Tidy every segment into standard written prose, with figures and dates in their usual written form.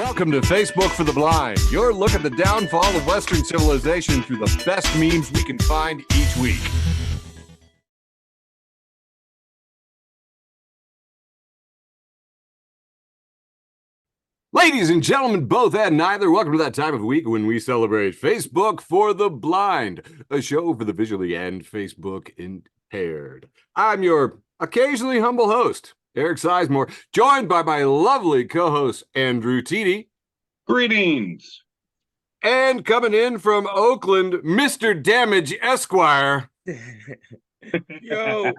Welcome to Facebook for the Blind, your look at the downfall of Western civilization through the best memes we can find each week. Ladies and gentlemen, both and neither, welcome to that time of week when we celebrate Facebook for the Blind, a show for the visually and Facebook impaired. I'm your occasionally humble host, Eric Sizemore, joined by my lovely co-host, Andrew TD. Greetings. And coming in from Oakland, Mr. Damage Esquire. Yo.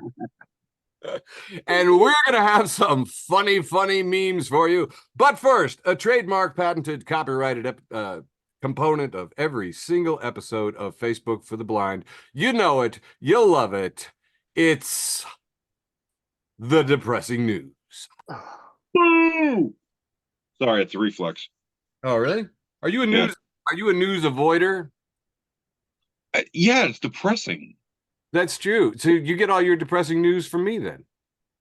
And we're going to have some funny memes for you. But first, a trademark, patented, copyrighted component of every single episode of Facebook for the Blind. You know it. You'll love it. It's the depressing news. Woo! Sorry, it's a reflex. Oh, really? Are you a news avoider? Yeah, it's depressing. That's true. So you get all your depressing news from me then?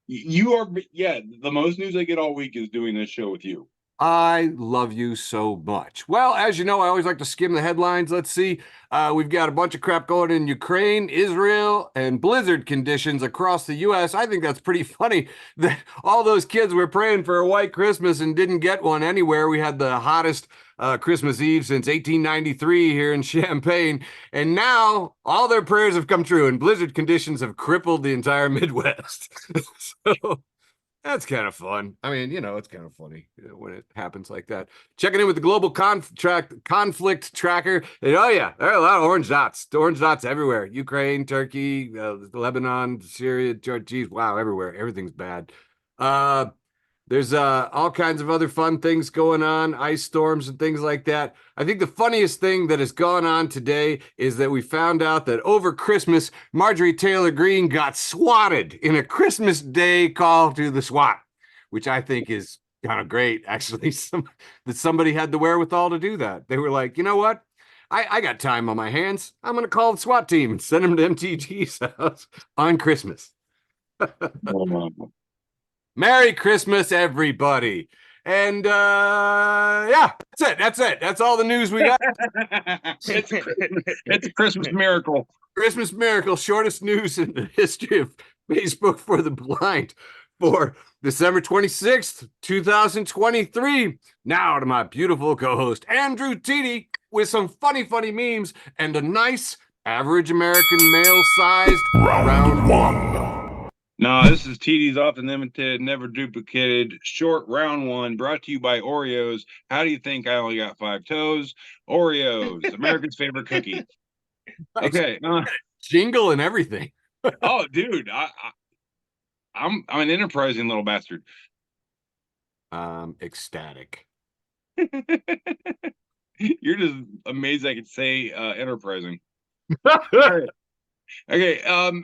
You are, yeah, the most news I get all week is doing this show with you. I love you so much. Well, as you know, I always like to skim the headlines. Let's see. We've got a bunch of crap going in Ukraine, Israel, and blizzard conditions across the U.S. I think that's pretty funny that all those kids were praying for a white Christmas and didn't get one anywhere. We had the hottest Christmas Eve since 1893 here in Champaign. And now all their prayers have come true and blizzard conditions have crippled the entire Midwest. So that's kind of fun. I mean, you know, it's kind of funny when it happens like that. Checking in with the global conflict tracker. And, oh, yeah, there are a lot of orange dots everywhere. Ukraine, Turkey, Lebanon, Syria, geez, wow, everywhere. Everything's bad. There's all kinds of other fun things going on, ice storms and things like that. I think the funniest thing that has gone on today is that we found out that over Christmas, Marjorie Taylor Greene got swatted in a Christmas Day call to the SWAT, which I think is kind of great, actually, that somebody had the wherewithal to do that. They were like, you know what? I got time on my hands. I'm going to call the SWAT team and send them to MTG's house on Christmas. Merry Christmas, everybody. And yeah, that's it. That's all the news we got. It's a Christmas miracle. Christmas miracle, shortest news in the history of Facebook for the Blind for December 26th, 2023. Now to my beautiful co-host, Andrew TD, with some funny memes and a nice average American male-sized round one. No, this is TD's often limited, never duplicated, short round one, brought to you by Oreos. How do you think I only got 5 toes? Oreos, America's favorite cookie. Okay. Jingle and everything. Oh, dude, I'm an enterprising little bastard. Ecstatic. You're just amazed I could say enterprising. Right. Okay,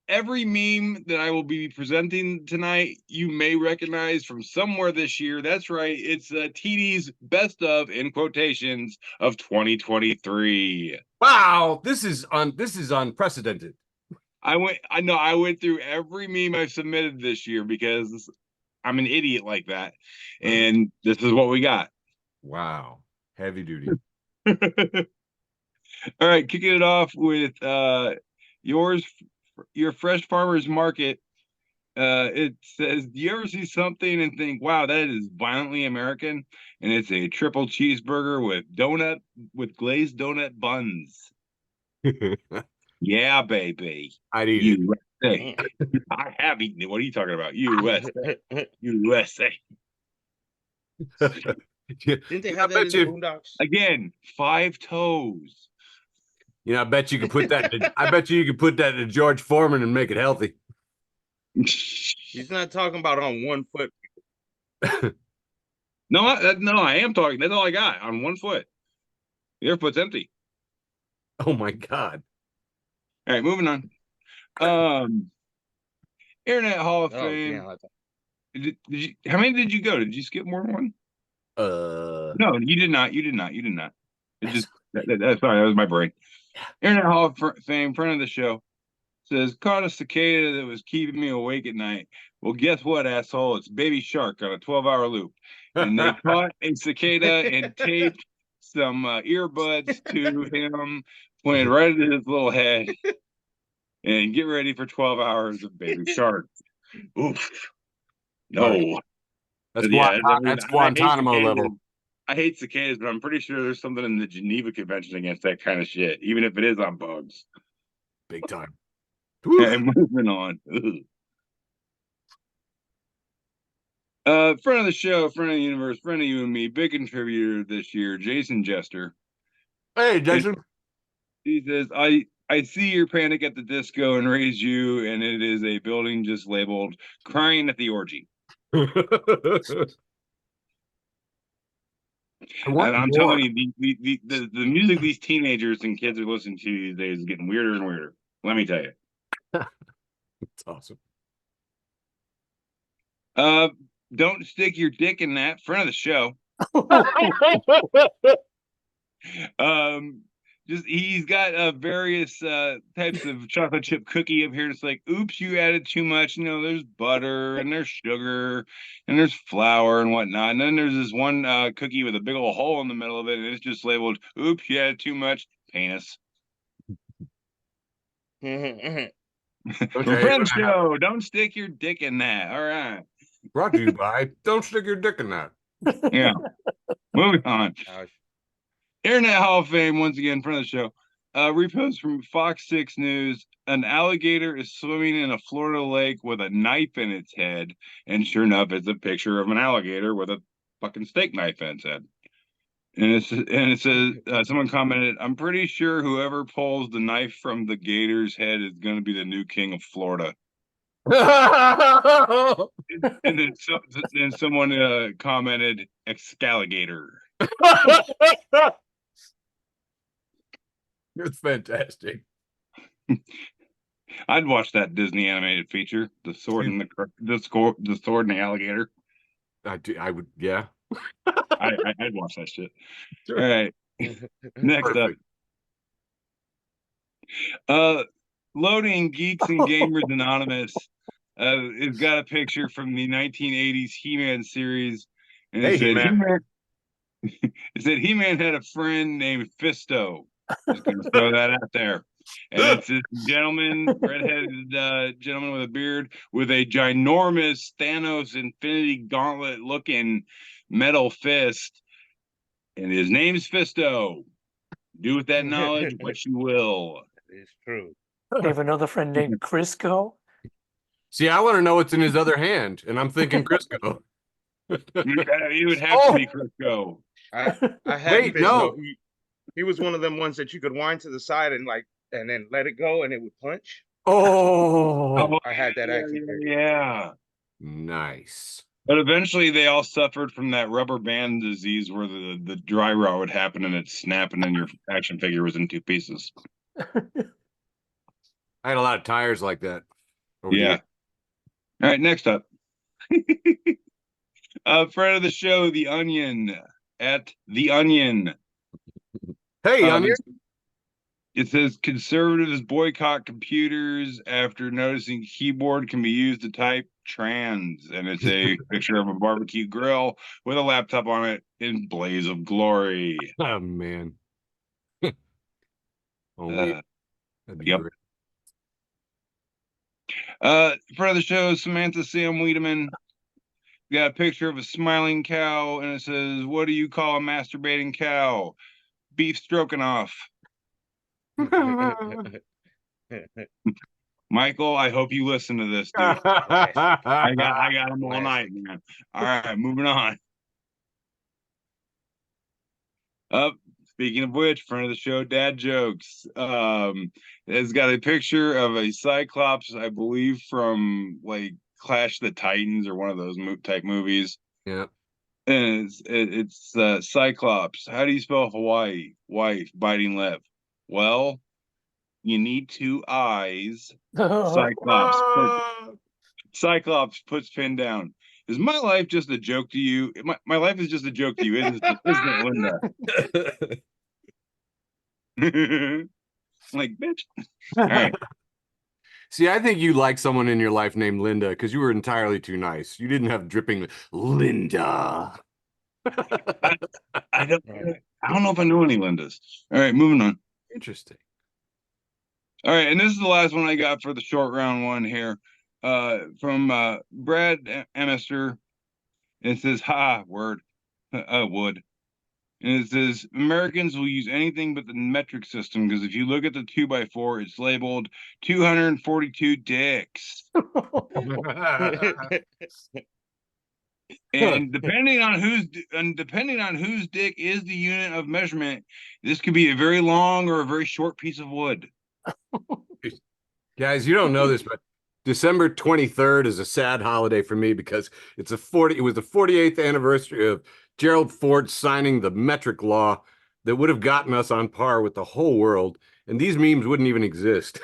every meme that I will be presenting tonight, you may recognize from somewhere this year. That's right. It's TD's best of, in quotations, of 2023. Wow, this is unprecedented. I went through every meme I've submitted this year because I'm an idiot like that. And this is what we got. Wow. Heavy duty. All right, kicking it off with your Fresh Farmers Market. It says, do you ever see something and think, wow, that is violently American? And it's a triple cheeseburger with glazed donut buns. Yeah, baby. I'd eat USA. I have eaten it. What are you talking about? USA. USA. Didn't they have that in the Boondocks? Again, 5 toes. You know, I bet you could put that in George Foreman and make it healthy. He's not talking about on 1 foot. No, I am talking. That's all I got on 1 foot. The other foot's empty. Oh my God. All right, moving on. Internet Hall of Fame. Did you, how many did you go? Did you skip more than one? No, you did not. You did not. It just sorry, that was my brain. Internet Hall of Fame, friend of the show, says, caught a cicada that was keeping me awake at night. Well, guess what, asshole? It's Baby Shark on a 12-hour loop. And they caught a cicada and taped some earbuds to him, pointed right at his little head, and get ready for 12 hours of Baby Shark. Oof. No. That's Yeah, I mean, that's I hate Guantanamo cicadas. level. I hate cicadas, but I'm pretty sure there's something in the Geneva Convention against that kind of shit, even if it is on bugs. Big time. And moving on. Friend of the show, friend of the universe, friend of you and me, big contributor this year, Jason Jester. Hey, Jason. He says, I see your Panic at the Disco and Raise You, and it is a building just labeled Crying at the Orgy. I'm telling you, the music these teenagers and kids are listening to these days is getting weirder and weirder. Let me tell you. That's awesome. Don't stick your dick in that. Friend of the show. Just he's got various types of chocolate chip cookie up here. It's like, oops, you added too much. You know, there's butter and there's sugar and there's flour and whatnot. And then there's this one cookie with a big old hole in the middle of it, and it's just labeled, oops, you added too much penis. Okay. Friend show, don't stick your dick in that. All right. Brought to you by Don't Stick Your Dick in That. Yeah. Moving on. Gosh. Internet Hall of Fame, once again, friend of the show. Repost from Fox 6 News. An alligator is swimming in a Florida lake with a knife in its head. And sure enough, it's a picture of an alligator with a fucking steak knife in its head. And it says, someone commented, I'm pretty sure whoever pulls the knife from the gator's head is going to be the new king of Florida. And then someone commented, Excaligator. It's fantastic. I'd watch that Disney animated feature, the sword and the sword and the alligator. I would, yeah. I'd watch that shit. Sure. All right, next Perfect. up, loading Geeks and Gamers Anonymous. It's got a picture from the 1980s He-Man series, and it Hey, said He-Man. It said He-Man had a friend named Fisto. Just gonna throw that out there. And it's this gentleman, redheaded gentleman with a beard, with a ginormous Thanos Infinity Gauntlet looking metal fist. And his name's Fisto. Do with that knowledge what you will. It's true. I have another friend named Crisco. See, I want to know what's in his other hand, and I'm thinking Crisco. You would have to be Crisco. I had Wait, Fisto. no. He was one of them ones that you could wind to the side and then let it go and it would punch. Oh, I had that action figure. Yeah. nice. But eventually they all suffered from that rubber band disease where the dry rot would happen and it'd snap and then your action figure was in two pieces. I had a lot of tires like that. over the Yeah. years. All right, next up. Friend of the show, The Onion, at The Onion. Hey, Onion. It says conservatives boycott computers after noticing keyboard can be used to type trans. And it's a picture of a barbecue grill with a laptop on it in blaze of glory. Oh, man. Oh, yeah. That'd be Yep. great. Friend of the show, Samantha Sam Wiedemann. Got a picture of a smiling cow, and it says, what do you call a masturbating cow? Beef stroganoff. Michael, I hope you listen to this, dude. I got them all night, man. All right, moving on. Speaking of which, friend of the show, Dad Jokes. It's got a picture of a Cyclops, I believe, from like Clash of the Titans or one of those type movies. Yeah. And it's Cyclops. How do you spell Hawaii? Wife, biting lip. Well, you need two eyes. Cyclops puts pin down. Is my life just a joke to you? My life is just a joke to you, isn't it, Linda? Like, bitch. All right. See, I think you like someone in your life named Linda because you were entirely too nice. You didn't have dripping Linda. I don't. Right. I don't know if I know any Lindas. All right, moving on. Interesting. All right, and this is the last one I got for the short round one here. From Brad Emister. It says, "Ha, word, wood." And it says Americans will use anything but the metric system because if you look at the 2x4, it's labeled 242 dicks. And depending on whose dick is the unit of measurement, this could be a very long or a very short piece of wood. Guys, you don't know this, but December 23rd is a sad holiday for me because it was the 48th anniversary of Gerald Ford signing the metric law that would have gotten us on par with the whole world, and these memes wouldn't even exist.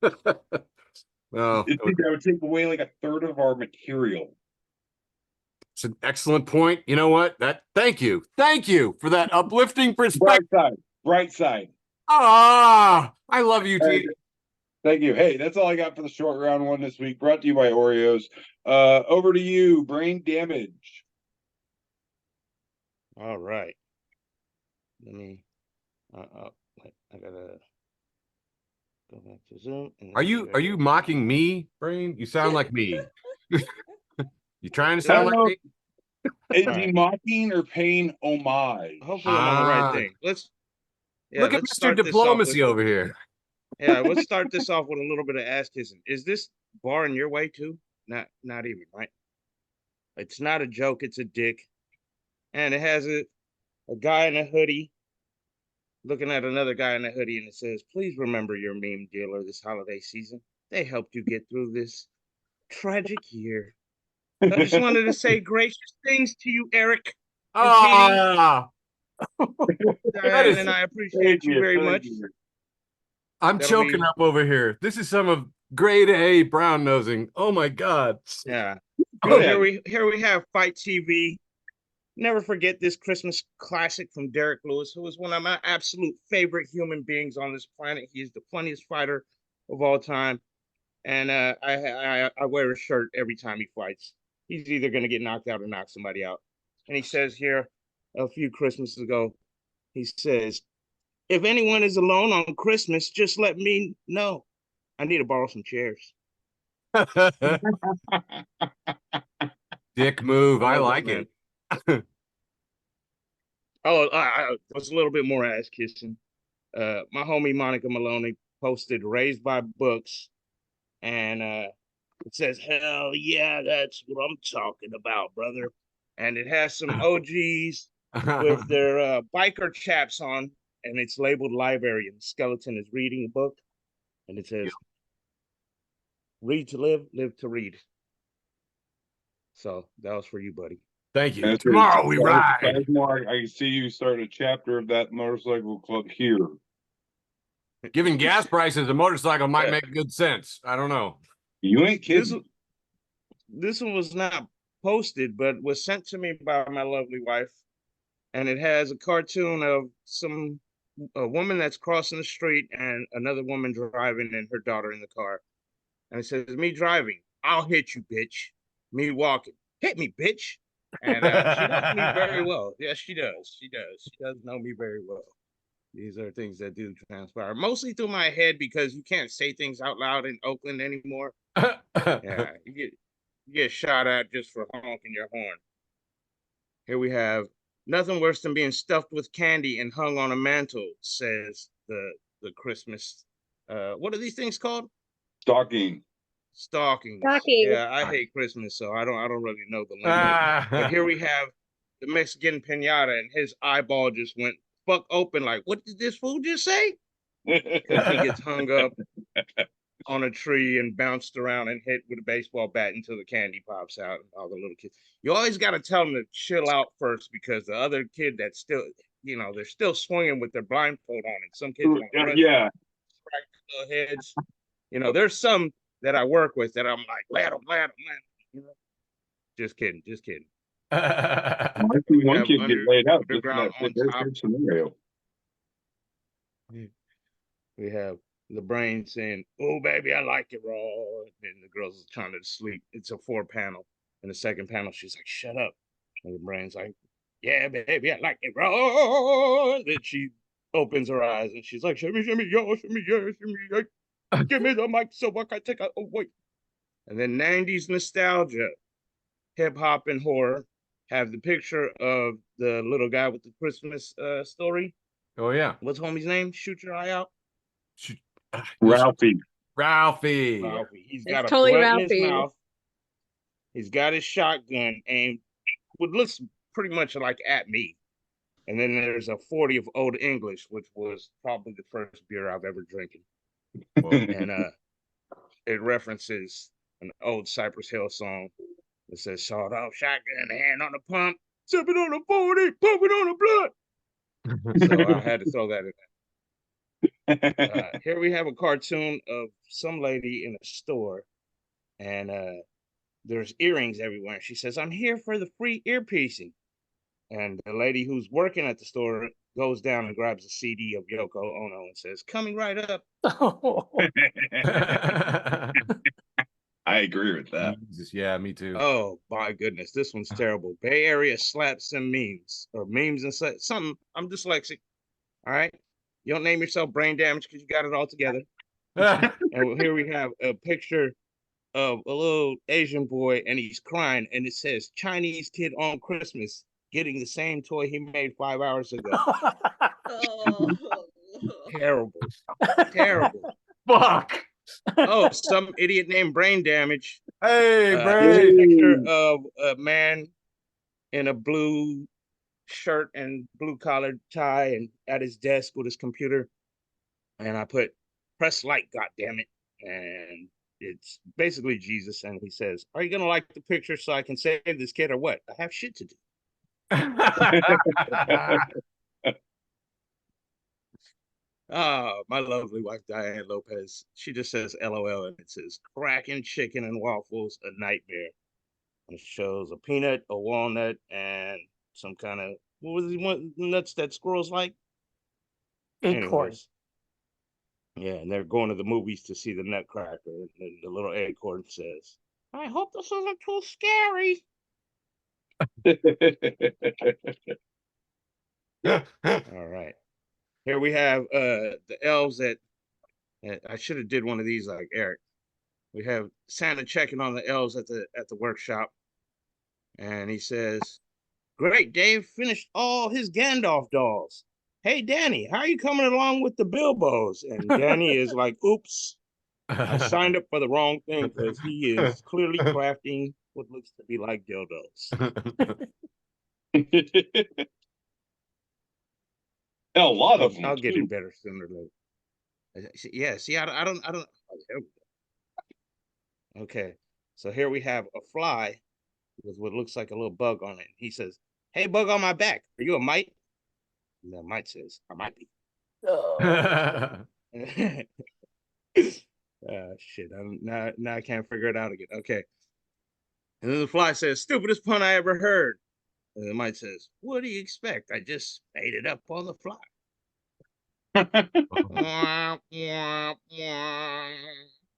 Well, That would take away like a third of our material. it's an excellent point. You know what? Thank you for that uplifting perspective. Bright side. Ah, I love you, Hey, T. thank you. Hey, that's all I got for the short round one this week. Brought to you by Oreos. Over to you, brain damage. All right. Let me. I gotta go back to Zoom. And Are you mocking me, Brain? You sound like me. You trying to sound like me? Is All he right. mocking or paying homage? Hopefully, I'm on the right Ah. thing. Look at Let's Mr. start this off Diplomacy with, over here. yeah, let's start this off with a little bit of ass kissing. Is this bar in your way too? Not even, right? It's not a joke. It's a dick, and it has a guy in a hoodie looking at another guy in a hoodie, and it says, "Please remember your meme dealer this holiday season. They helped you get through this tragic year." So I just wanted to say gracious things to you, Eric and Katie. Ah, Diane and I appreciate you very much. I'm That'll choking be- up over here. This is some of grade A brown nosing. Oh my God. Yeah. Go Here ahead. we have Fight TV. Never forget this Christmas classic from Derek Lewis, who is one of my absolute favorite human beings on this planet. He is the funniest fighter of all time, and I wear his shirt every time he fights. He's either going to get knocked out or knock somebody out. And he says here, a few Christmases ago, he says, "If anyone is alone on Christmas, just let me know. I need to borrow some chairs." Dick move. I love like this, it. Oh, I was a little bit more ass kissing. My homie Monica Maloney posted "Raised by Books," and it says, "Hell yeah, that's what I'm talking about, brother." And it has some OGs with their biker chaps on, and it's labeled librarian. Skeleton is reading a book, and it says, "Read to live, live to read." So that was for you, buddy. Thank you. That's Tomorrow it. we ride. Sizemore, I see you starting a chapter of that motorcycle club here. Given gas prices, a motorcycle might make good sense. I don't know. You ain't kidding. This one was not posted, but was sent to me by my lovely wife, and it has a cartoon of a woman that's crossing the street and another woman driving and her daughter in the car, and it says, "Me driving, I'll hit you, bitch. Me walking, hit me, bitch." And she knows me very well. Yes, she does. She does know me very well. These are things that do transpire, mostly through my head because you can't say things out loud in Oakland anymore. Yeah, you get shot at just for honking your horn. Here we have nothing worse than being stuffed with candy and hung on a mantle, says the Christmas. What are these things called? Stalking. Stockings. Stocking. Yeah, I hate Christmas, so I don't really know the lingo. But here we have the Mexican pinata, and his eyeball just went fuck open. Like, what did this fool just say? Because he gets hung up on a tree and bounced around and hit with a baseball bat until the candy pops out and all the little kids. You always got to tell them to chill out first because the other kid that's still, they're still swinging with their blindfold on, and some kids want to run, Yeah. crack their little heads. There's some that I work with that I'm like, let them. Just kidding. I see one kid get laid out just in underground that on top. scenario. We have the brain saying, "Oh baby, I like it raw," and the girl's trying to sleep. It's a 4 panel. In the second panel, she's like, "Shut up," and the brain's like, "Yeah, baby, I like it raw." And then she opens her eyes and she's like, "Shimmy, shimmy, yo, shimmy, yeah, shimmy, yeah. Give me the mic so I can take a wait." And then 90s nostalgia, hip hop and horror have the picture of the little guy with the Christmas story. Oh yeah. What's homie's name? Shoot your eye out. Shoot. Ralphie. Ralphie. Ralphie. He's It's got a totally blunt in his Ralphie. mouth. He's got his shotgun aimed, what looks pretty much like at me. And then there's a 40 of Old English, which was probably the first beer I've ever drinking. And it references an old Cypress Hill song that says, "Shot off shotgun, hand on the pump, sipping on the 40, pumping on the blood." So I had to throw that in there. Here we have a cartoon of some lady in a store, and there's earrings everywhere. She says, "I'm here for the free earpiecing." And the lady who's working at the store goes down and grabs a CD of Yoko Ono and says, "Coming right up." I agree with that. Jesus, yeah, me too. Oh my goodness, this one's terrible. Bay Area slaps and memes, or memes and something. I'm dyslexic. All right. You don't name yourself Brain Damage because you got it all together. And here we have a picture of a little Asian boy and he's crying and it says, "Chinese kid on Christmas getting the same toy he made 5 hours ago." Oh. Terrible. Terrible. Fuck. Oh, some idiot named Brain Damage. Hey, Here's a Brain. picture of a man in a blue shirt and blue collared tie and at his desk with his computer. And I put, "Press like, goddammit." And it's basically Jesus. And he says, "Are you going to like the picture so I can save this kid or what? I have shit to do." Ah, my lovely wife, Diane Lopez. She just says LOL and it says, "Cracking chicken and waffles, a nightmare." And it shows a peanut, a walnut, and some kind of, what was the nuts that squirrels like? Acorn. Anyways. Yeah, and they're going to the movies to see the Nutcracker. And then the little acorn says, "I hope this isn't too scary." All right. Here we have the elves that I should have did one of these like Eric. We have Santa checking on the elves at the workshop. And he says, "Great, Dave finished all his Gandalf dolls. Hey, Danny, how are you coming along with the Bilbos?" And Danny is like, "Oops, I signed up for the wrong thing," because he is clearly crafting what looks to be like dildos. A lot of them. I'll get too. it better sooner or later. Yeah, see, I don't. Oh, there we go. Okay, so here we have a fly with what looks like a little bug on it. He says, "Hey, bug on my back, are you a mite?" And the mite says, "I might be." Oh. Shit, now I can't figure it out again. Okay. And then the fly says, "Stupidest pun I ever heard." And the mite says, "What do you expect? I just made it up on the fly." Wah, wah, wah.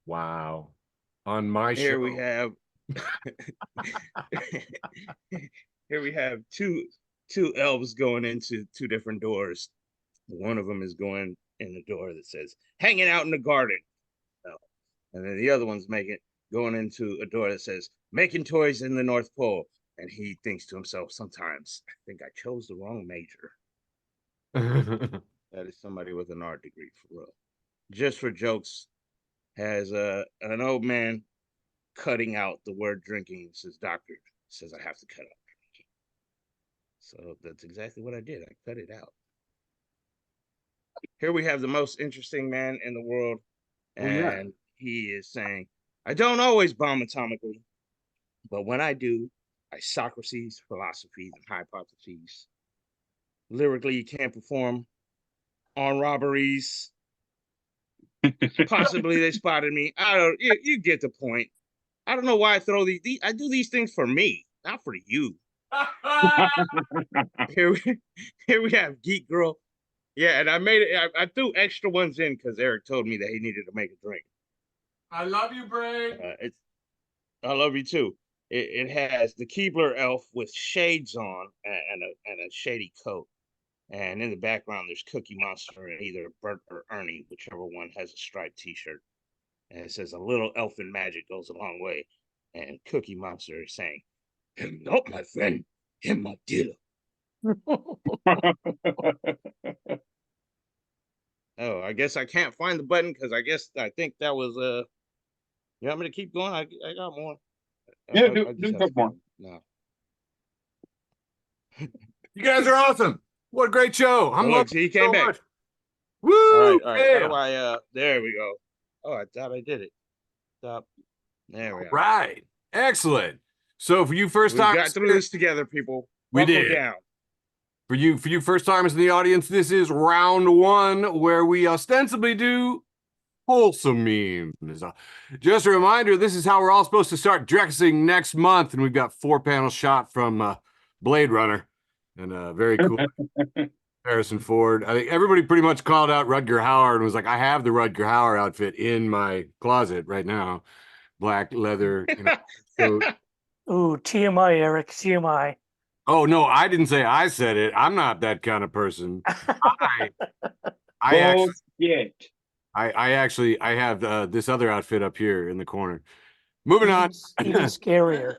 Wow. On my Here show. we have here we have two elves going into two different doors. One of them is going in the door that says "hanging out in the garden," and then the other one's going into a door that says "making toys in the North Pole." And he thinks to himself, sometimes I think I chose the wrong major. That is somebody with an art degree for real. Just for jokes has an old man cutting out the word drinking. Says, "Doctor says I have to cut out drinking." So that's exactly what I did. I cut it out. Here we have the most interesting man in the world. And he is saying, "I don't always bomb atomically, but when I do, I Socrates, philosophies, and hypotheses. Lyrically, you can't perform on robberies. Possibly they spotted me. I don't. You get the point. I don't know why I throw these. I do these things for me, not for you." Here we have Geek Girl. Yeah, and I made it. I threw extra ones in because Eric told me that he needed to make a drink. I love you, Brain. I love you too. It has the Keebler elf with shades on and a shady coat. And in the background, there's Cookie Monster and either Bert or Ernie, whichever one has a striped T-shirt. And it says, "A little elfin magic goes a long way." And Cookie Monster is saying, "Him not my friend, him my dealer." Oh, I guess I can't find the button because I think that was You want me to keep going? I got more. Yeah, I do just a have couple more. No. You guys are awesome. What a great show. I'm Look, loving see, he it came so back. much. Woo! All right. Yeah. How do I there we go. Oh, I thought I did it. Stop. There we are. Right. Excellent. So for you first We time, got through this together, people. We Buckle did. down. For you first timers in the audience, this is round one where we ostensibly do wholesome memes. Just a reminder, this is how we're all supposed to start dressing next month, and we've got 4-panel shot from Blade Runner, and very cool Harrison Ford. I think everybody pretty much called out Rutger Hauer and was like, "I have the Rutger Hauer outfit in my closet right now, black leather." So, Ooh, TMI, Eric, TMI. oh no, I didn't say I said it. I'm not that kind of person. I actually have this other outfit up here in the corner. Moving on. Even scarier.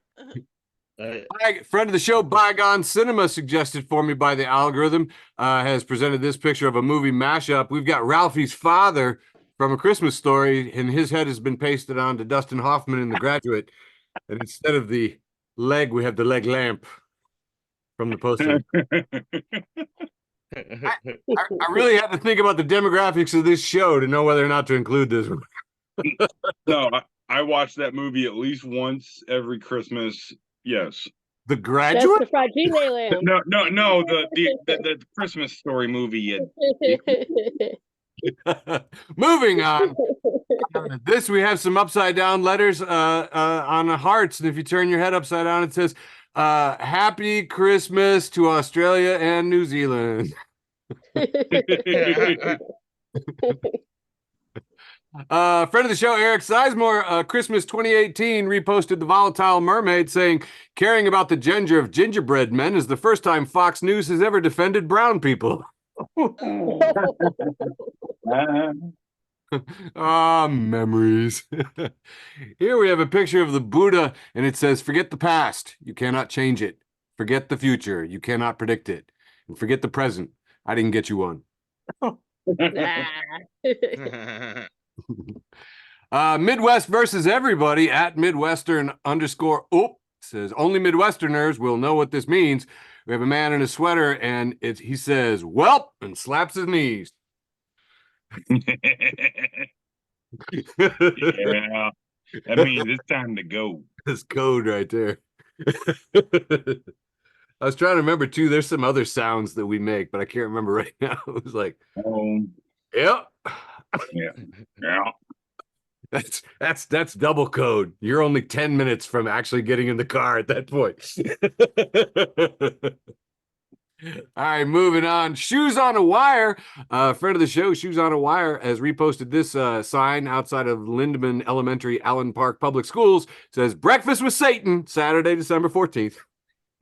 Friend of the show, Bygone Cinema, suggested for me by the algorithm, has presented this picture of a movie mashup. We've got Ralphie's father from A Christmas Story, and his head has been pasted onto Dustin Hoffman in The Graduate. And instead of the leg, we have the leg lamp from the poster. I really had to think about the demographics of this show to know whether or not to include this one. No, I watch that movie at least once every Christmas. Yes. The That's Graduate? the Fragile Land. No, the Christmas Story movie. Moving on. This, we have some upside down letters on the hearts, and if you turn your head upside down, it says Happy Christmas to Australia and New Zealand. Friend of the show, Eric Sizemore, Christmas 2018, reposted The Volatile Mermaid, saying, "Caring about the gender of gingerbread men is the first time Fox News has ever defended brown people." Ah, memories. Here we have a picture of the Buddha, and it says, "Forget the past. You cannot change it. Forget the future. You cannot predict it. And forget the present. I didn't get you one." Midwest versus everybody at Midwestern_. Says, "Only Midwesterners will know what this means." We have a man in a sweater, and he says, "Welp," and slaps his knees. Yeah, that means it's time to go. This code right there. I was trying to remember too. There's some other sounds that we make, but I can't remember right now. It was like, yep. Yeah. That's double code. You're only 10 minutes from actually getting in the car at that point. All right, moving on. Shoes on a Wire. Friend of the show, Shoes on a Wire, has reposted this sign outside of Lindeman Elementary, Allen Park Public Schools. It says, "Breakfast with Satan, Saturday, December 14th.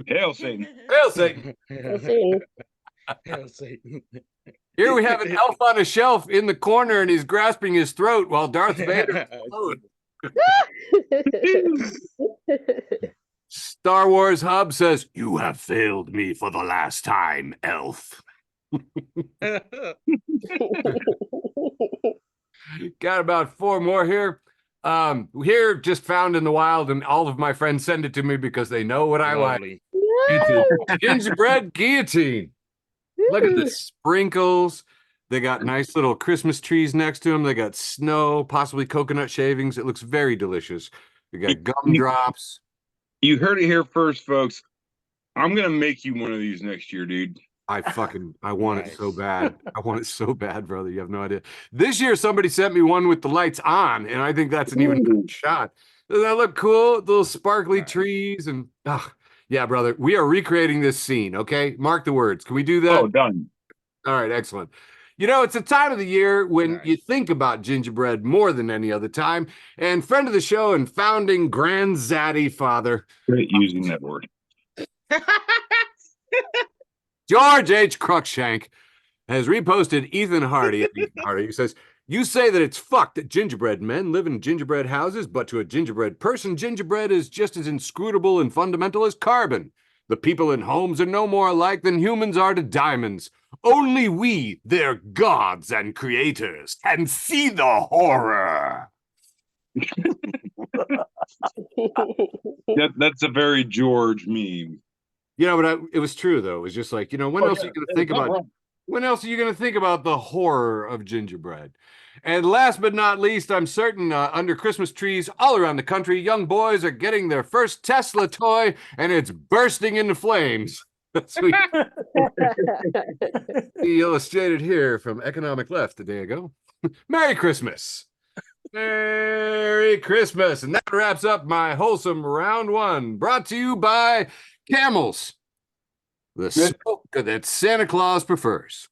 Hail Satan. Hail Satan. Hail Satan. Here we have an elf on a shelf in the corner, and he's grasping his throat while Darth Vader. Star Wars Hub says, "You have failed me for the last time, elf." Got about 4 more here. Here, just found in the wild, and all of my friends send it to me because they know what I like. It's a gingerbread guillotine. Look at the sprinkles. They got nice little Christmas trees next to them. They got snow, possibly coconut shavings. It looks very delicious. We got gumdrops. You heard it here first, folks. I'm gonna make you one of these next year, dude. I want it so bad. I want it so bad, brother. You have no idea. This year, somebody sent me one with the lights on, and I think that's an even better shot. Doesn't that look cool? The little sparkly trees and yeah, brother. We are recreating this scene. Okay, mark the words. Can we do that? Oh, done. All right, excellent. You know, it's a time of the year when Nice. you think about gingerbread more than any other time. And friend of the show and founding grandzaddy father, Great using that word. George H. Cruikshank, has reposted Ethan Hardy. Ethan Hardy, who says, "You say that it's fucked that gingerbread men live in gingerbread houses, but to a gingerbread person, gingerbread is just as inscrutable and fundamental as carbon. The people in homes are no more alike than humans are to diamonds. Only we, their gods and creators, can see the horror." That's a very George meme. You know, but it was true though. It was just like, you know, when else are you going to think about? When else are you going to think about the horror of gingerbread? And last but not least, I'm certain under Christmas trees all around the country, young boys are getting their first Tesla toy, and it's bursting into flames. That's we illustrated here from Economic Left a day ago. Merry Christmas. Merry Christmas. And that wraps up my wholesome round one, brought to you by Camels, the smoke that Santa Claus prefers.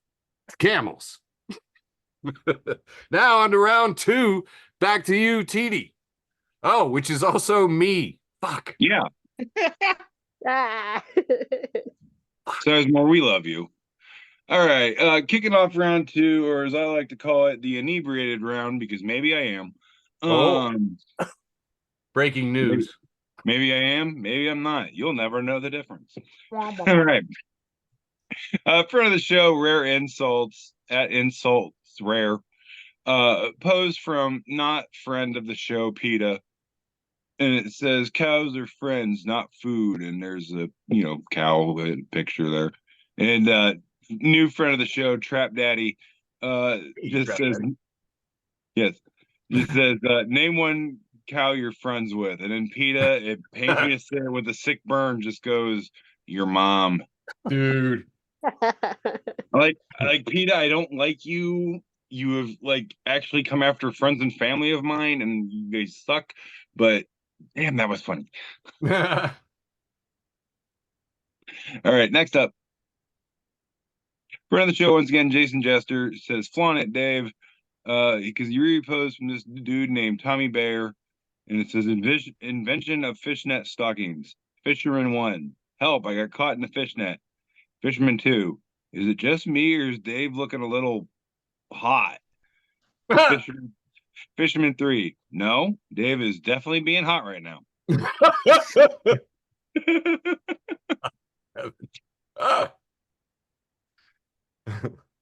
Camels. Now on to round two. Back to you, TD. Oh, which is also me. Fuck. Yeah. Ah. Sizemore, we love you. All right. Kicking off round two, or as I like to call it, the inebriated round, because maybe I am. Breaking news. Maybe I am, maybe I'm not. You'll never know the difference. All right. Front of the show, Rare Insults at Insults Rare. Posed from not friend of the show, PETA. And it says cows are friends, not food. And there's a cow picture there. And new friend of the show, Trap Daddy, just Trap says, Daddy. yes, just says name one cow you're friends with. And then PETA, it pains me to say it with a sick burn, just goes, your mom. Dude. Like PETA, I don't like you. You have actually come after friends and family of mine, and you guys suck. But damn, that was funny. All right, next up. Friend of the show once again, Jason Jester says, "Flaunt it, Dave," because you repost from this dude named Tommy Bear, and it says, "Invention of fishnet stockings. Fisherman 1, help! I got caught in the fishnet. Fisherman 2, is it just me or is Dave looking a little hot?" Fisherman 3, no, Dave is definitely being hot right now.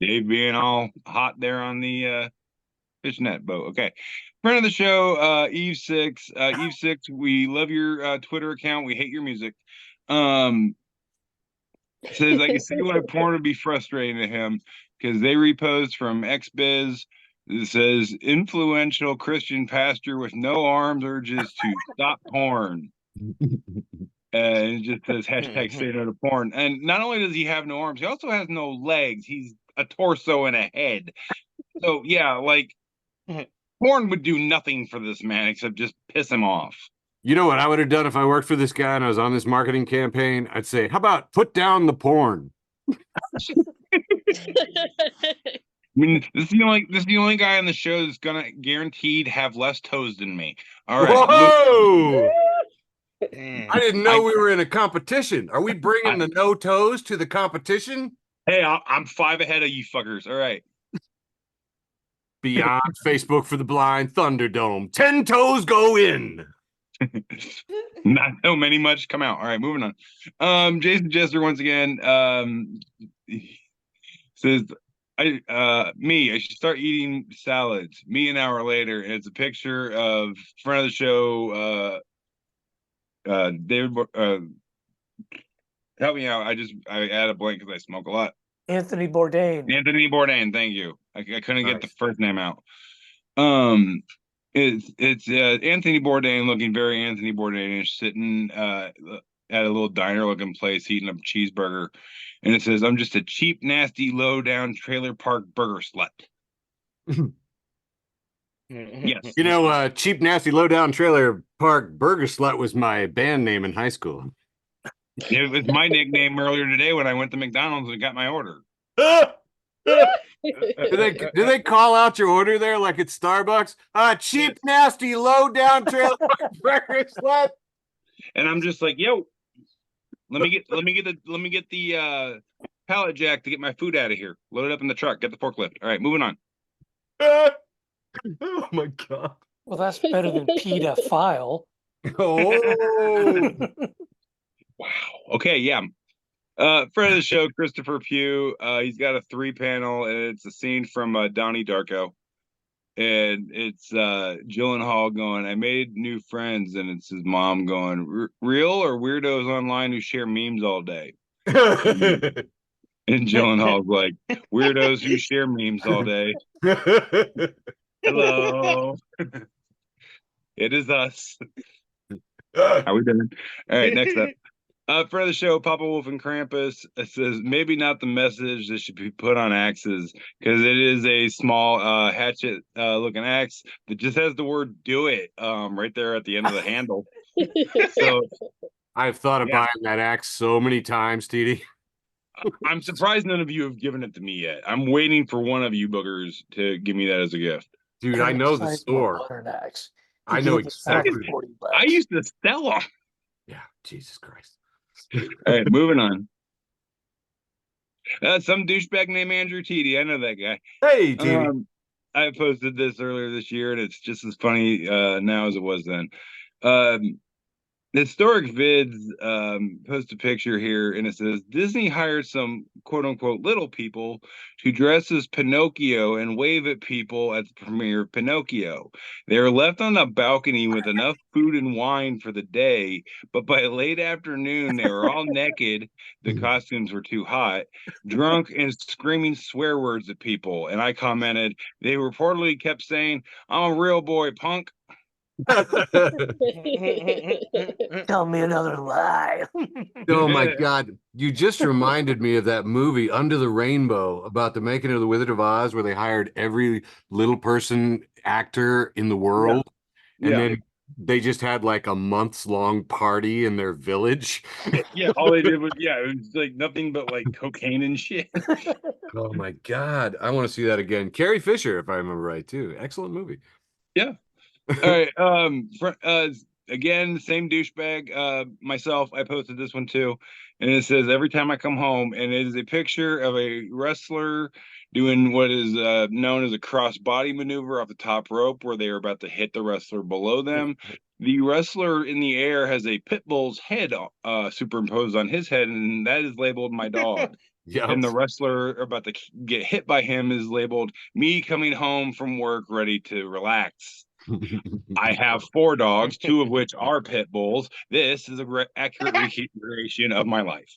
Dave being all hot there on the fishnet boat. Okay. Friend of the show, Eve 6. Eve 6, we love your Twitter account. We hate your music. Says I can see why porn would be frustrating to him because they repost from XBiz. It says influential Christian pastor with no arms urges to stop porn. And it just says hashtag say no to porn. And not only does he have no arms, he also has no legs. He's a torso and a head. So yeah, porn would do nothing for this man except just piss him off. You know what I would have done if I worked for this guy and I was on this marketing campaign? I'd say, how about put down the porn? I mean, this is the only guy on the show that's gonna guaranteed have less toes than me. All right. Whoa! Damn. I didn't know we were in a competition. Are we bringing the no toes to the competition? Hey, I'm 5 ahead of you fuckers. All right. Beyond Facebook for the Blind, Thunderdome. 10 toes go in. Not so many much come out. All right, moving on. Jason Jester once again says I should start eating salads. Me an hour later, and it's a picture of friend of the show David help me out. I add a blank because I smoke a lot. Anthony Bourdain. Anthony Bourdain, thank you. I couldn't get the first name out. It's Anthony Bourdain looking very Anthony Bourdain-ish, sitting at a little diner looking place eating a cheeseburger, and it says, "I'm just a cheap, nasty, low down trailer park burger slut." Yes. You know, cheap, nasty, low down trailer park burger slut was my band name in high school. It was my nickname earlier today when I went to McDonald's and got my order. Do they call out your order there like it's Starbucks? Cheap, nasty, low down trailer breakfast sled. And I'm just like, yo, let me get the pallet jack to get my food out of here. Load it up in the truck. Get the forklift. All right, moving on. Oh my god. Well, that's better than PETA file. Oh. Wow. Okay, yeah. Friend of the show, Christopher Pugh. He's got a 3-panel, and it's a scene from Donnie Darko. And it's Gyllenhaal going, I made new friends, and it's his mom going, real or weirdos online who share memes all day? And Gyllenhaal's like, weirdos who share memes all day. Hello. It is us. How we doing? All right, next up. For the show, Papa Wolf and Krampus says maybe not the message that should be put on axes, because it is a small hatchet looking axe that just has the word "do it" right there at the end of the handle. So I've thought of buying that axe so many times, TD. I'm surprised none of you have given it to me yet. I'm waiting for one of you boogers to give me that as a gift. Dude, I know the store. I know exactly. I used to sell them. Yeah, Jesus Christ. All right, moving on. Some douchebag named Andrew Teedy. I know that guy. Hey, Teedy. I posted this earlier this year, and it's just as funny now as it was then. Historic Vids post a picture here, and it says Disney hired some quote-unquote little people to dress as Pinocchio and wave at people at the premiere of Pinocchio. They were left on the balcony with enough food and wine for the day, but by late afternoon they were all naked, the costumes were too hot, drunk, and screaming swear words at people. And I commented, they reportedly kept saying, I'm a real boy, punk. Tell me another lie. Oh my god, you just reminded me of that movie Under the Rainbow about the making of the Wizard of Oz, where they hired every little person actor in the world, and then they just had like a months-long party in their village. Yeah, all they did was it was like nothing but like cocaine and shit. Oh my god, I want to see that again. Carrie Fisher, if I remember right, too. Excellent movie. Yeah. All right. Again, same douchebag. Myself, I posted this one too, and it says every time I come home, and it is a picture of a wrestler doing what is known as a cross-body maneuver off the top rope, where they are about to hit the wrestler below them. The wrestler in the air has a pit bull's head superimposed on his head, and that is labeled my dog. Yeah. And the wrestler about to get hit by him is labeled me coming home from work ready to relax. I have 4 dogs, 2 of which are pit bulls. This is a accurate recreation of my life.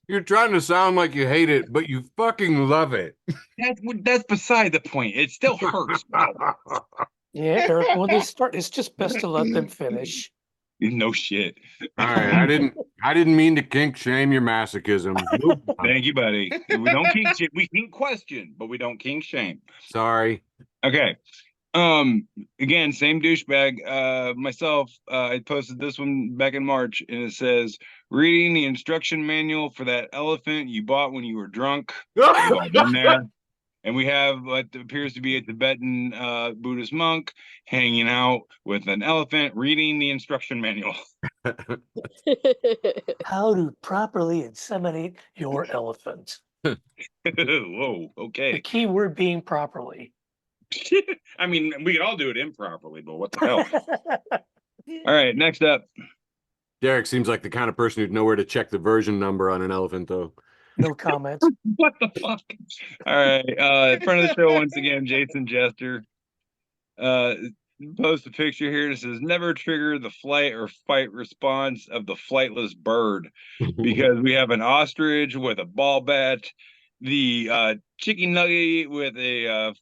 You're trying to sound like you hate it, but you fucking love it. That's beside the point. It still hurts. Yeah, Eric, when they start, it's just best to let them finish. No shit. All right, I didn't mean to kink shame your masochism. Thank you, buddy. We don't kink shit. We kink question, but we don't kink shame. Sorry. Okay. Again, same douchebag. Myself, I posted this one back in March, and it says, reading the instruction manual for that elephant you bought when you were drunk. In there. And we have what appears to be a Tibetan Buddhist monk hanging out with an elephant reading the instruction manual. How to properly inseminate your elephant. Whoa, okay. The key word being properly. I mean, we could all do it improperly, but what the hell? All right, next up. Derek seems like the kind of person who'd know where to check the version number on an elephant, though. No comments. What the fuck? All right. In front of the show once again, Jason Jester. Post a picture here that says never trigger the flight or fight response of the flightless bird, because we have an ostrich with a ball bat, the chicken nugget with a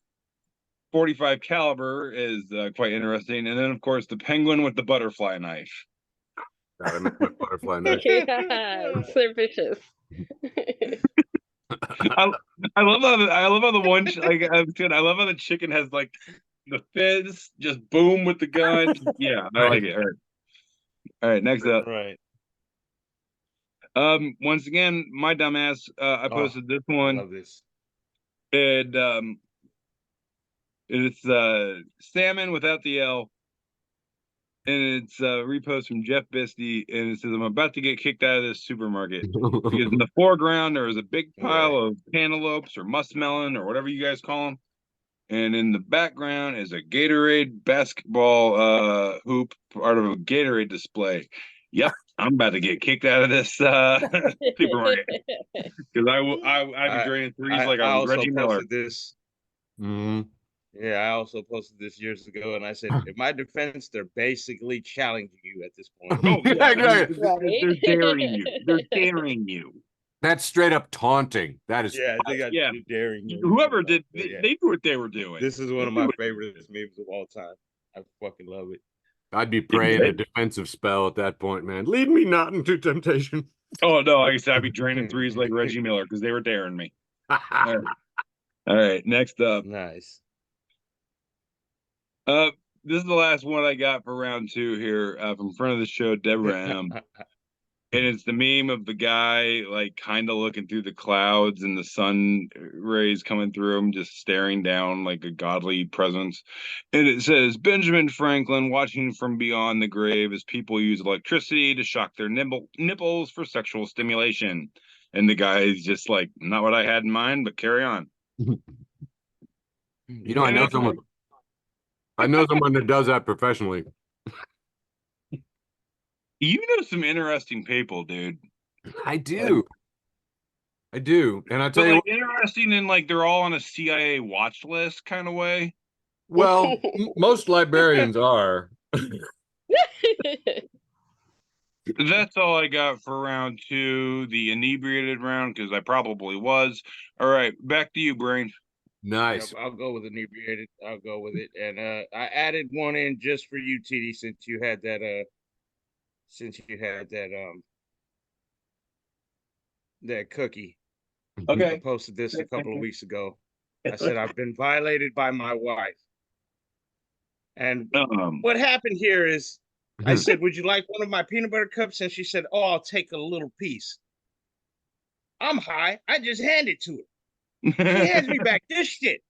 45 caliber is quite interesting, and then of course the penguin with the butterfly knife. God, I meant butterfly knife. Yeah, they're vicious. I love how the one I love how the chicken has like the fizz, just boom with the gun. Yeah, I like it. All right, next up. Right. Once again, my dumbass, I posted this I one, love this. and it's salmon without the L, and it's a repost from Jeff Bisty, and it says, I'm about to get kicked out of this supermarket because in the foreground there was a big pile of cantaloupes or muskmelon or whatever you guys call them, and in the background is a Gatorade basketball hoop, part of a Gatorade display. Yep, I'm about to get kicked out of this supermarket because I'd be draining threes like I was also Reggie Miller. posted this. Mhm. Yeah, I also posted this years ago, and I said, in my defense, they're basically challenging you at this point. Oh yeah, Exactly. they're daring you. They're daring you. That's straight up taunting. That is. Yeah, they got Yeah. daring you. Whoever did, Yeah. they knew what they were doing. This is one of my favorite memes of all time. I fucking love it. I'd be praying a defensive spell at that point, man. Lead me not into temptation. Oh no, like I said, I'd be draining threes like Reggie Miller because they were daring me. All right, next up. Nice. This is the last one I got for round 2 here from front of the show, Deborah M. And it's the meme of the guy like kind of looking through the clouds and the sun rays coming through him, just staring down like a godly presence. And it says, Benjamin Franklin watching from beyond the grave as people use electricity to shock their nipples for sexual stimulation. And the guy is just like, not what I had in mind, but carry on. You know, I know someone. I know someone that does that professionally. You know some interesting people, dude. I do. I do. And I tell But you like what, interesting in like they're all on a CIA watch list kind of way. well, most librarians are. That's all I got for round 2, the inebriated round, because I probably was. All right, back to you, Brain. Nice. Yep, I'll go with inebriated. I'll go with it. And I added one in just for you, TD, since you had that that cookie. I Okay. posted this a couple of weeks ago. I said, I've been violated by my wife. And what happened here is I said, would you like one of my peanut butter cups? And she said, oh, I'll take a little piece. I'm high. I just hand it to her. She hands me back this shit.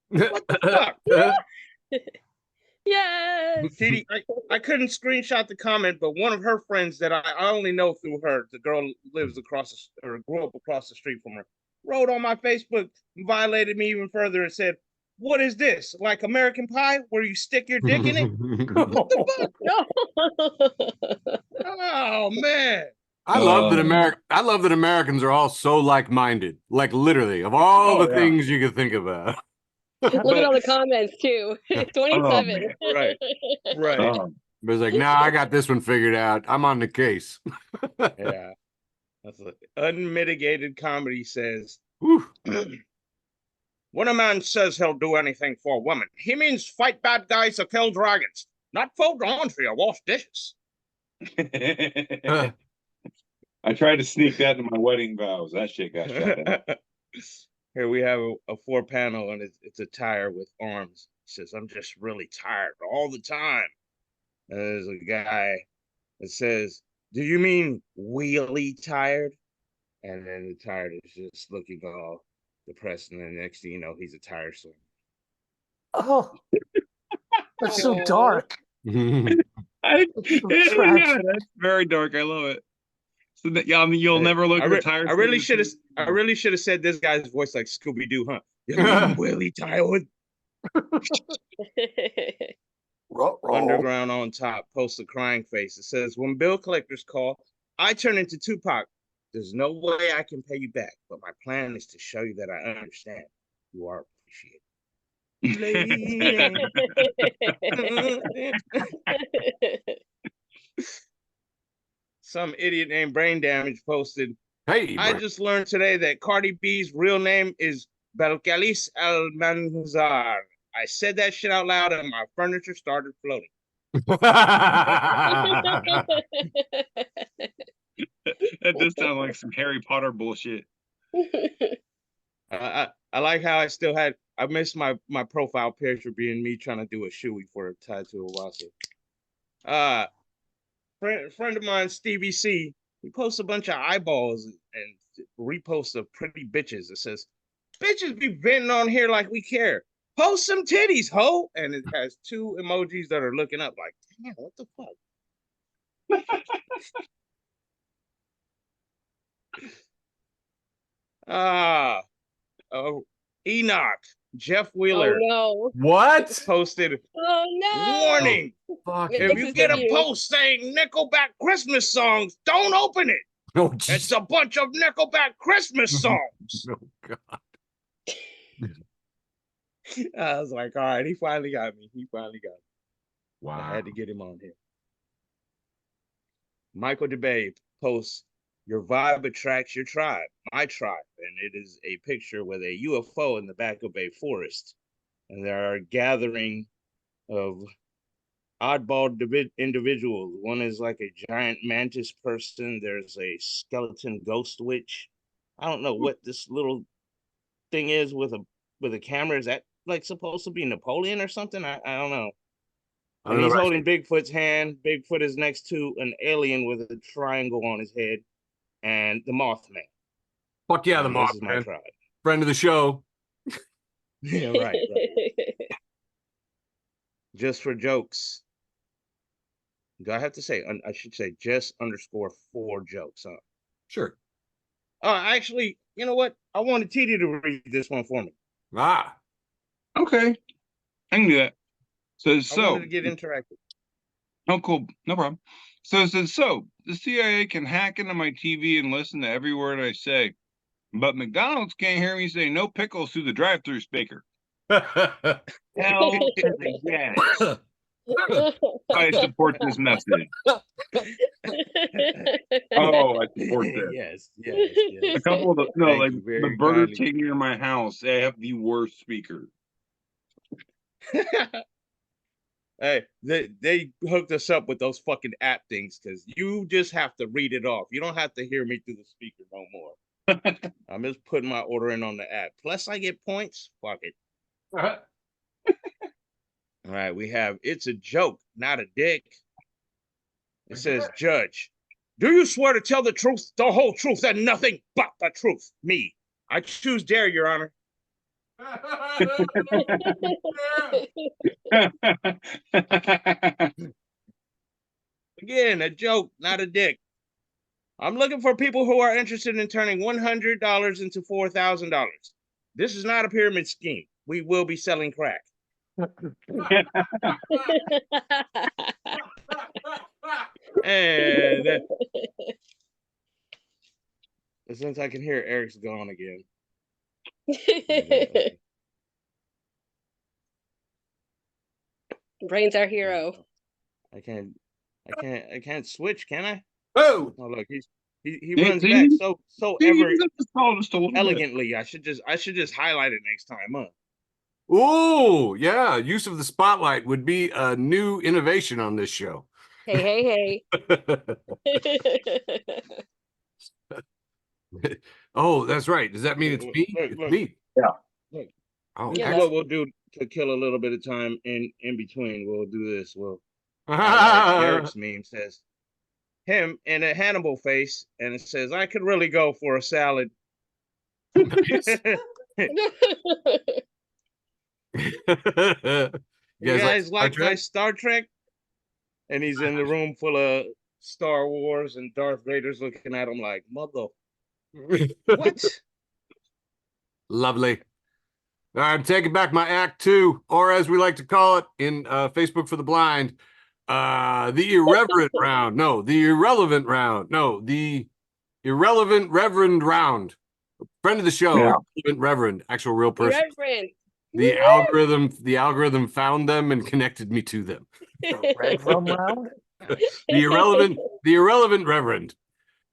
What the fuck? Yes. TD, I couldn't screenshot the comment, but one of her friends that I only know through her, the girl lives across or grew up across the street from her, wrote on my Facebook, violated me even further and said, what is this? Like American Pie, where you stick your dick in it? What the fuck? Oh man. I love that Americans are all so like-minded. Like literally, of all the things you could think about. Look at all the comments too. 27. Right. Oh, But it's like, nah, I got this one figured out. I'm on the case. Yeah. That's what unmitigated comedy says. Whew. When a man says he'll do anything for a woman, he means fight bad guys or kill dragons, not fold laundry or wash dishes. I tried to sneak that into my wedding vows. That shit got shot down. Here we have a 4-panel, and it's a tire with arms. It says, I'm just really tired all the time. And there's a guy that says, do you mean wheelie tired? And then the tired is just looking all depressed, and then next thing you know, he's a tire swimmer. Oh, that's so dark. Yeah, that's very dark. I love it. So that, yeah, I mean, you'll never look retired. I really should have said this guy's voice like Scooby Doo, huh? You mean Willie Tired? Underground on top posts a crying face. It says, when bill collectors call, I turn into Tupac. There's no way I can pay you back, but my plan is to show you that I understand. You are appreciated. Some idiot named Brain Damage posted, Hey, I just learned today that Cardi B's real name is Belcalis Almanzar. I said that shit out loud and my furniture started floating. That does sound like some Harry Potter bullshit. I like how I missed my profile picture being me trying to do a shoey for a tattoo of Wasi. Friend of mine, Stevie C, He posts a bunch of eyeballs and reposts of pretty bitches. It says, "Bitches be venting on here like we care. Post some titties, ho!" And it has 2 emojis that are looking up like, damn, what the fuck? Oh, Enoch, Jeff Oh Wheeler no. What? posted, Oh no. warning, Fuck. It if makes you us get a confused. post saying Nickelback Christmas songs, don't open it. Oh, It's a bunch of Nickelback Christmas songs. Oh, God. I was like, all right, he finally got me. He finally got me. Wow. I had to get him on here. Michael DeBay posts, "Your vibe attracts your tribe, my tribe." And it is a picture with a UFO in the back of a forest. And there are a gathering of oddball individuals. One is like a giant mantis person. There's a skeleton ghost witch. I don't know what this little thing is with a camera. Is that like supposed to be Napoleon or something? I don't know. I And don't he's know. holding Bigfoot's hand. Bigfoot is next to an alien with a triangle on his head, and the Mothman. Fuck yeah, the This is my Mothman. tribe. Friend of the show. Yeah, right. Just for jokes. Do I have to say? I should say just _4 jokes. Huh? Sure. Actually, you know what? I wanted TD to read this one for me. Ah. Okay, I can do that. I So, wanted to get interactive. oh, cool, no problem. So it says, so the CIA can hack into my TV and listen to every word I say, but McDonald's can't hear me say no pickles through the drive-through speaker. Hell to the yes. I support this message. Oh, I support this. Yes. A couple of the Thank like you the very Burger kindly. King near my house, they have the worst speaker. Hey, they hooked us up with those fucking app things because you just have to read it off. You don't have to hear me through the speaker no more. I'm just putting my order in on the app. Plus, I get points. Fuck it. All right, we have "It's a joke, not a dick." It says, "Judge, do you swear to tell the truth, the whole truth, and nothing but the truth?" Me. I choose dare, Your Honor. Again, a joke, not a dick. I'm looking for people who are interested in turning $100 into $4,000. This is not a pyramid scheme. We will be selling crack. And since I can hear Eric's gone again. Brain's our hero. I can't switch, can I? Oh, Oh look, he Yeah, runs see? back so ever Just a little bit. elegantly. I should just highlight it next time, huh? oh, yeah. Use of the spotlight would be a new innovation on this show. Hey. Oh, that's right. Does that mean it's me? Look, It's look. me. Yeah. Look. Oh, This Yeah, is that's- what we'll do to kill a little bit of time in between. We'll do this. We'll highlight Eric's meme says him in a Hannibal face, and it says, "I could really go for a salad." You guys like my Star Trek? And he's in the room full of Star Wars and Darth Vader's looking at him like, mother. What? Lovely. All right, I'm taking back my Act 2, or as we like to call it in Facebook for the Blind, the irreverent round. No, the irrelevant round. No, the irrelevant Reverend round. Friend of the show, Yeah. irrelevant Reverend, actual real person. Reverend. The algorithm found them and connected me to them. Red rum round. The irrelevant Reverend.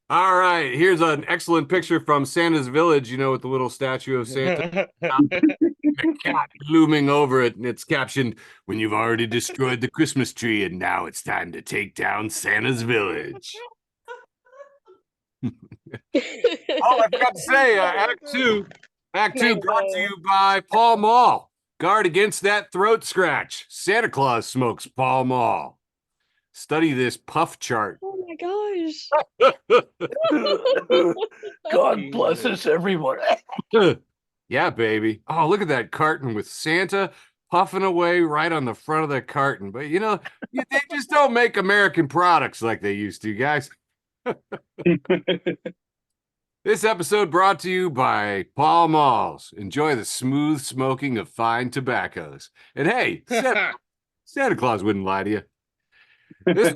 All right, here's an excellent picture from Santa's Village, you know, with the little statue of Santa, a cat looming over it, and it's captioned, "When you've already destroyed the Christmas tree, and now it's time to take down Santa's Village." Oh, I forgot to say, Act 2 brought to you by Pall Mall. Guard against that throat scratch. Santa Claus smokes Pall Mall. Study this puff chart. Oh my my gosh. God bless us, everyone. Yeah, baby. Oh, look at that carton with Santa puffing away right on the front of the carton. But you know, they just don't make American products like they used to, guys. This episode brought to you by Pall Malls. Enjoy the smooth smoking of fine tobaccos. And hey, Santa Claus wouldn't lie to you. This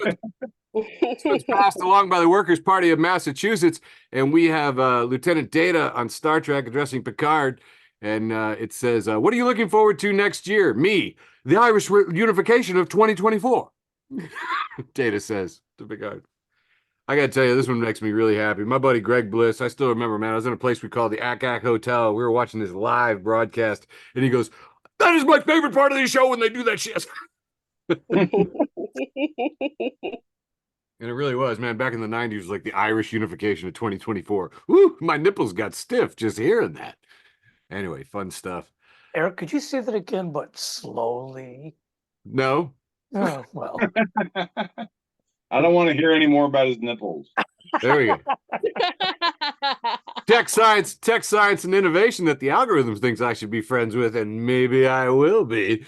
was passed along by the Workers' Party of Massachusetts, and we have Lieutenant Data on Star Trek addressing Picard, and it says, what are you looking forward to next year? Me, the Irish unification of 2024. Data says to Picard. I gotta tell you, this one makes me really happy. My buddy Greg Bliss, I still remember, man, I was in a place we call the Ack Hotel. We were watching this live broadcast, and he goes, that is my favorite part of the show when they do that shit. And it really was, man. Back in the 90s, it was like the Irish unification of 2024. Woo, my nipples got stiff just hearing that. Anyway, fun stuff. Eric, could you say that again, but slowly? No? Oh, well. I don't want to hear any more about his nipples. There we go. Tech science, and innovation that the algorithm thinks I should be friends with, and maybe I will be.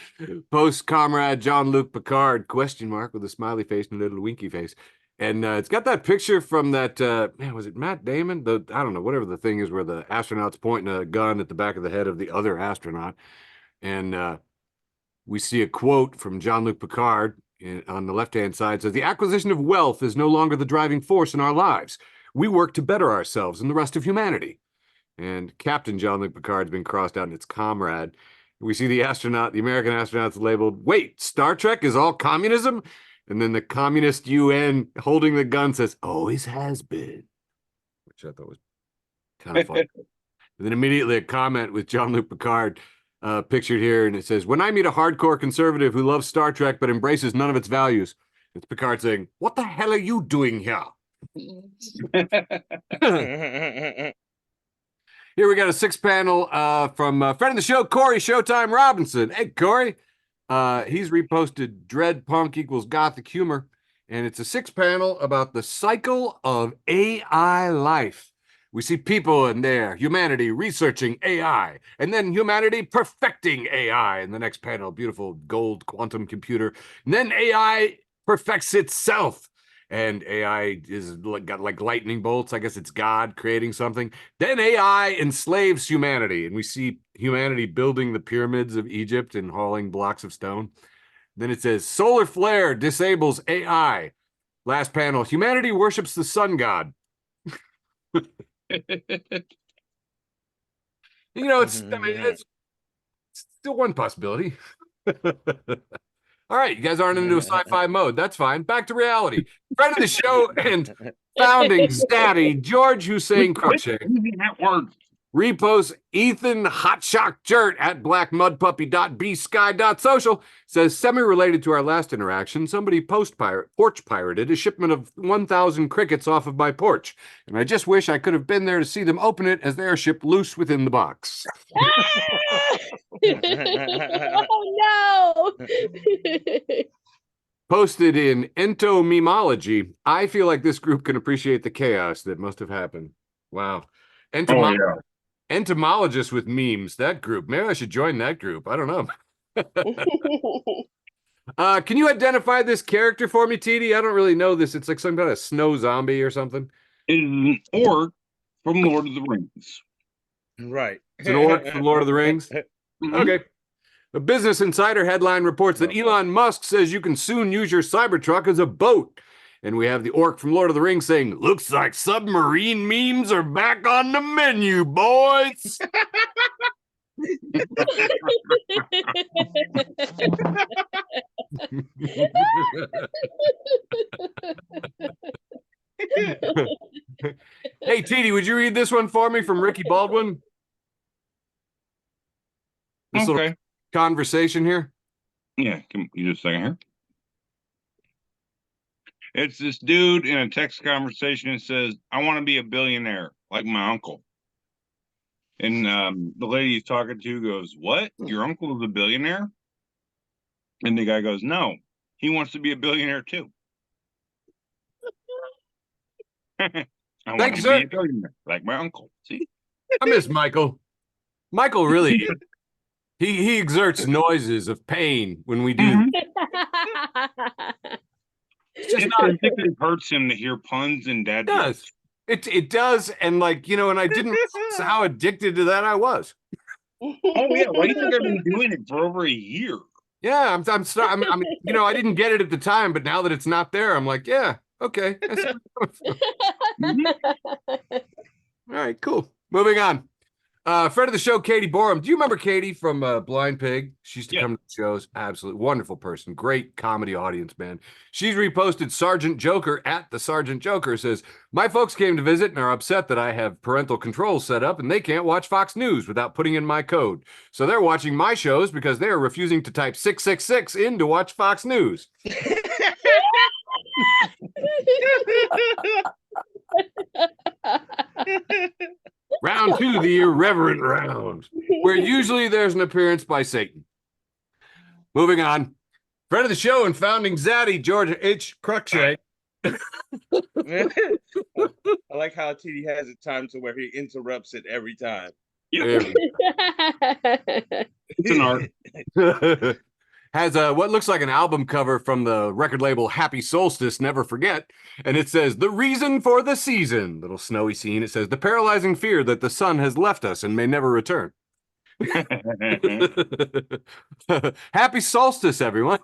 Post comrade Jean-Luc Picard, question mark, with a smiley face and a little winky face. And it's got that picture from that, man, was it Matt Damon? I don't know, whatever the thing is where the astronaut's pointing a gun at the back of the head of the other astronaut. And we see a quote from Jean-Luc Picard on the left-hand side. Says, the acquisition of wealth is no longer the driving force in our lives. We work to better ourselves and the rest of humanity. And Captain Jean-Luc Picard's been crossed out, and it's comrade. We see the astronaut, the American astronaut's labeled, wait, Star Trek is all communism? And then the communist UN holding the gun says, always has been. Which I thought was kind of fun. And then immediately a comment with Jean-Luc Picard pictured here, and it says, when I meet a hardcore conservative who loves Star Trek but embraces none of its values, it's Picard saying, what the hell are you doing here? Here we got a 6-panel from a friend of the show, Corey Showtime Robinson. Hey, Corey. He's reposted Dread Punk equals Gothic Humor, and it's a 6-panel about the cycle of AI life. We see people in there, humanity researching AI, and then humanity perfecting AI. In the next panel, beautiful gold quantum computer. And then AI perfects itself. And AI is got like lightning bolts. I guess it's God creating something. Then AI enslaves humanity. And we see humanity building the pyramids of Egypt and hauling blocks of stone. Then it says, solar flare disables AI. Last panel, humanity worships the sun god. You know, it's still one possibility. All right, you guys aren't into a sci-fi mode. That's fine. Back to reality. Friend of the show and founding daddy, George Hussein Crochet. Repost Ethan Hotshock Jert at blackmudpuppy.bsky.social says, semi-related to our last interaction, somebody porch pirated a shipment of 1,000 crickets off of my porch. And I just wish I could have been there to see them open it as they are shipped loose within the box. Oh, no. Posted in Entomemology, I feel like this group can appreciate the chaos that must have happened. Wow. Entomologist with memes, that group. Maybe I should join that group. I don't know. Can you identify this character for me, TD? I don't really know this. It's like some kind of snow zombie or something. It is an orc from Lord of the Rings. Right. It's an orc from Lord of the Rings? Okay. A Business Insider headline reports that Elon Musk says you can soon use your Cybertruck as a boat. And we have the orc from Lord of the Rings saying, looks like submarine memes are back on the menu, boys. Hey, TD, would you read this one for me from Ricky Baldwin? This little conversation here. Yeah, give me just a second here. It's this dude in a text conversation that says, I want to be a billionaire like my uncle. And the lady he's talking to goes, what? Your uncle is a billionaire? And the guy goes, no, he wants to be a billionaire too. I want Thanks, to sir. be a billionaire, like my uncle. See? I miss Michael. Michael really, he exerts noises of pain when we do. Mhm. It's just It not. particularly hurts him to hear puns and dad It does. jokes. It does, and like and I didn't realize how addicted to that I was. Oh yeah, why do you think I've been doing it for over a year? Yeah, I didn't get it at the time, but now that it's not there, I'm like, yeah, okay. I see where you're coming from. All right, cool. Moving on. Friend of the show, Katie Borum. Do you remember Katie from Blind Pig? She used to Yeah. come to the shows. Absolutely wonderful person. Great comedy audience, man. She's reposted Sergeant Joker at the Sergeant Joker. Says, my folks came to visit and are upset that I have parental controls set up and they can't watch Fox News without putting in my code. So they're watching my shows because they are refusing to type 666 in to watch Fox News. Round 2, the irreverent round, where usually there's an appearance by Satan. Moving on. Friend of the show and founding zaddy, Georgia H. Cruikshank. I like how TD has a time to where he interrupts it every time. It's an art. Has what looks like an album cover from the record label Happy Solstice, Never Forget. And it says, the reason for the season. Little snowy scene. It says, the paralyzing fear that the sun has left us and may never return. Happy solstice, everyone.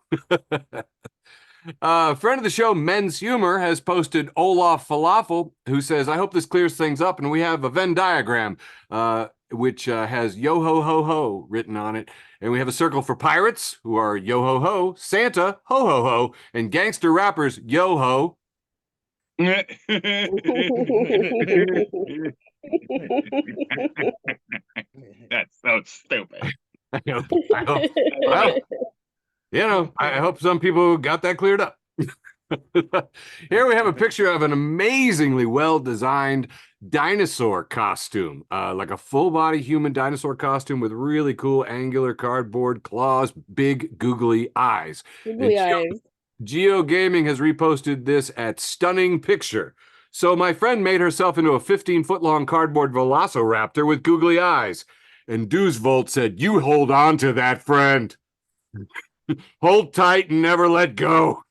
Friend of the show, Men's Humor, has posted Olaf Falafel, who says, I hope this clears things up. And we have a Venn diagram, which has yo ho ho ho written on it. And we have a circle for pirates, who are yo ho ho, Santa, ho ho ho, and gangster rappers, yo ho. That's so stupid. I hope some people got that cleared up. Here we have a picture of an amazingly well-designed dinosaur costume, like a full-body human dinosaur costume with really cool angular cardboard claws, big googly eyes. Googly eyes. Geo Gaming has reposted this at Stunning Picture. So my friend made herself into a 15-foot-long cardboard velociraptor with googly eyes. And Doozvolt said, you hold on to that, friend. Hold tight and never let go.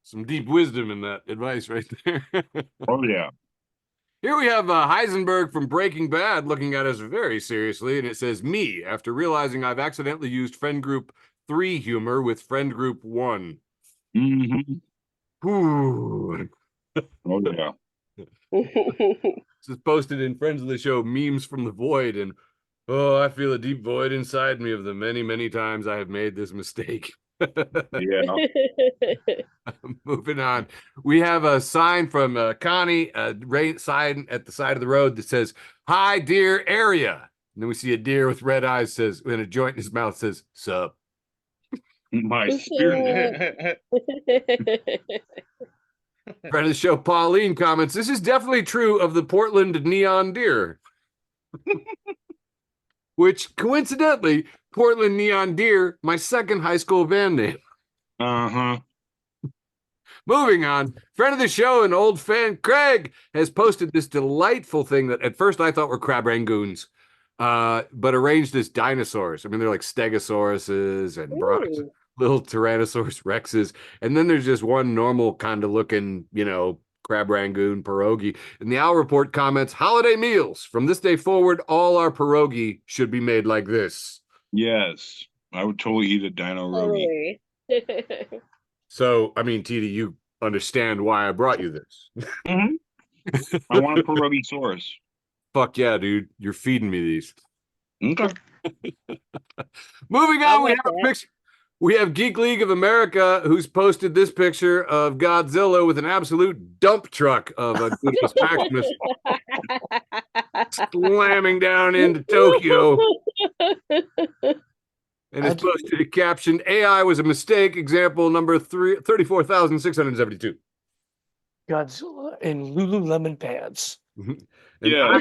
Some deep wisdom in that advice right there. Oh yeah. Here we have Heisenberg from Breaking Bad looking at us very seriously, and it says, me, after realizing I've accidentally used friend group 3 humor with friend group 1. Mm-hmm. Ooh. Oh yeah. This is posted in Friends of the Show memes from the void, and oh, I feel a deep void inside me of the many, many times I have made this mistake. Yeah. Moving on. We have a sign from Connie, a sign at the side of the road that says, hi, dear area. And then we see a deer with red eyes says, and a joint in his mouth says, sup. My spirit. Friend of the show, Pauline, comments, this is definitely true of the Portland Neon Deer. Which, coincidentally, Portland Neon Deer, my second high school band name. Uh-huh. Moving on, friend of the show and old fan Craig has posted this delightful thing that at first I thought were crab rangoons, but arranged as dinosaurs. I mean, they're like stegosauruses and little Tyrannosaurus rexes. And then there's just one normal kind of looking, crab rangoon pierogi. And the Owl Report comments, holiday meals. From this day forward, all our pierogi should be made like this. Yes. I would totally eat a dino rogi. Totally. So, I mean, Tita, you understand why I brought you this. Mm-hmm. I want a pierogi-saurus. Fuck yeah, dude. You're feeding me these. Okay. Moving I on, we like have a that. picture. We have Geek League of America, who's posted this picture of Godzilla with an absolute dump truck of a Goodness Maximus slamming down into Tokyo. And it's posted a caption, AI was a mistake, example number 34,672. Godzilla in Lululemon pants. And Yeah.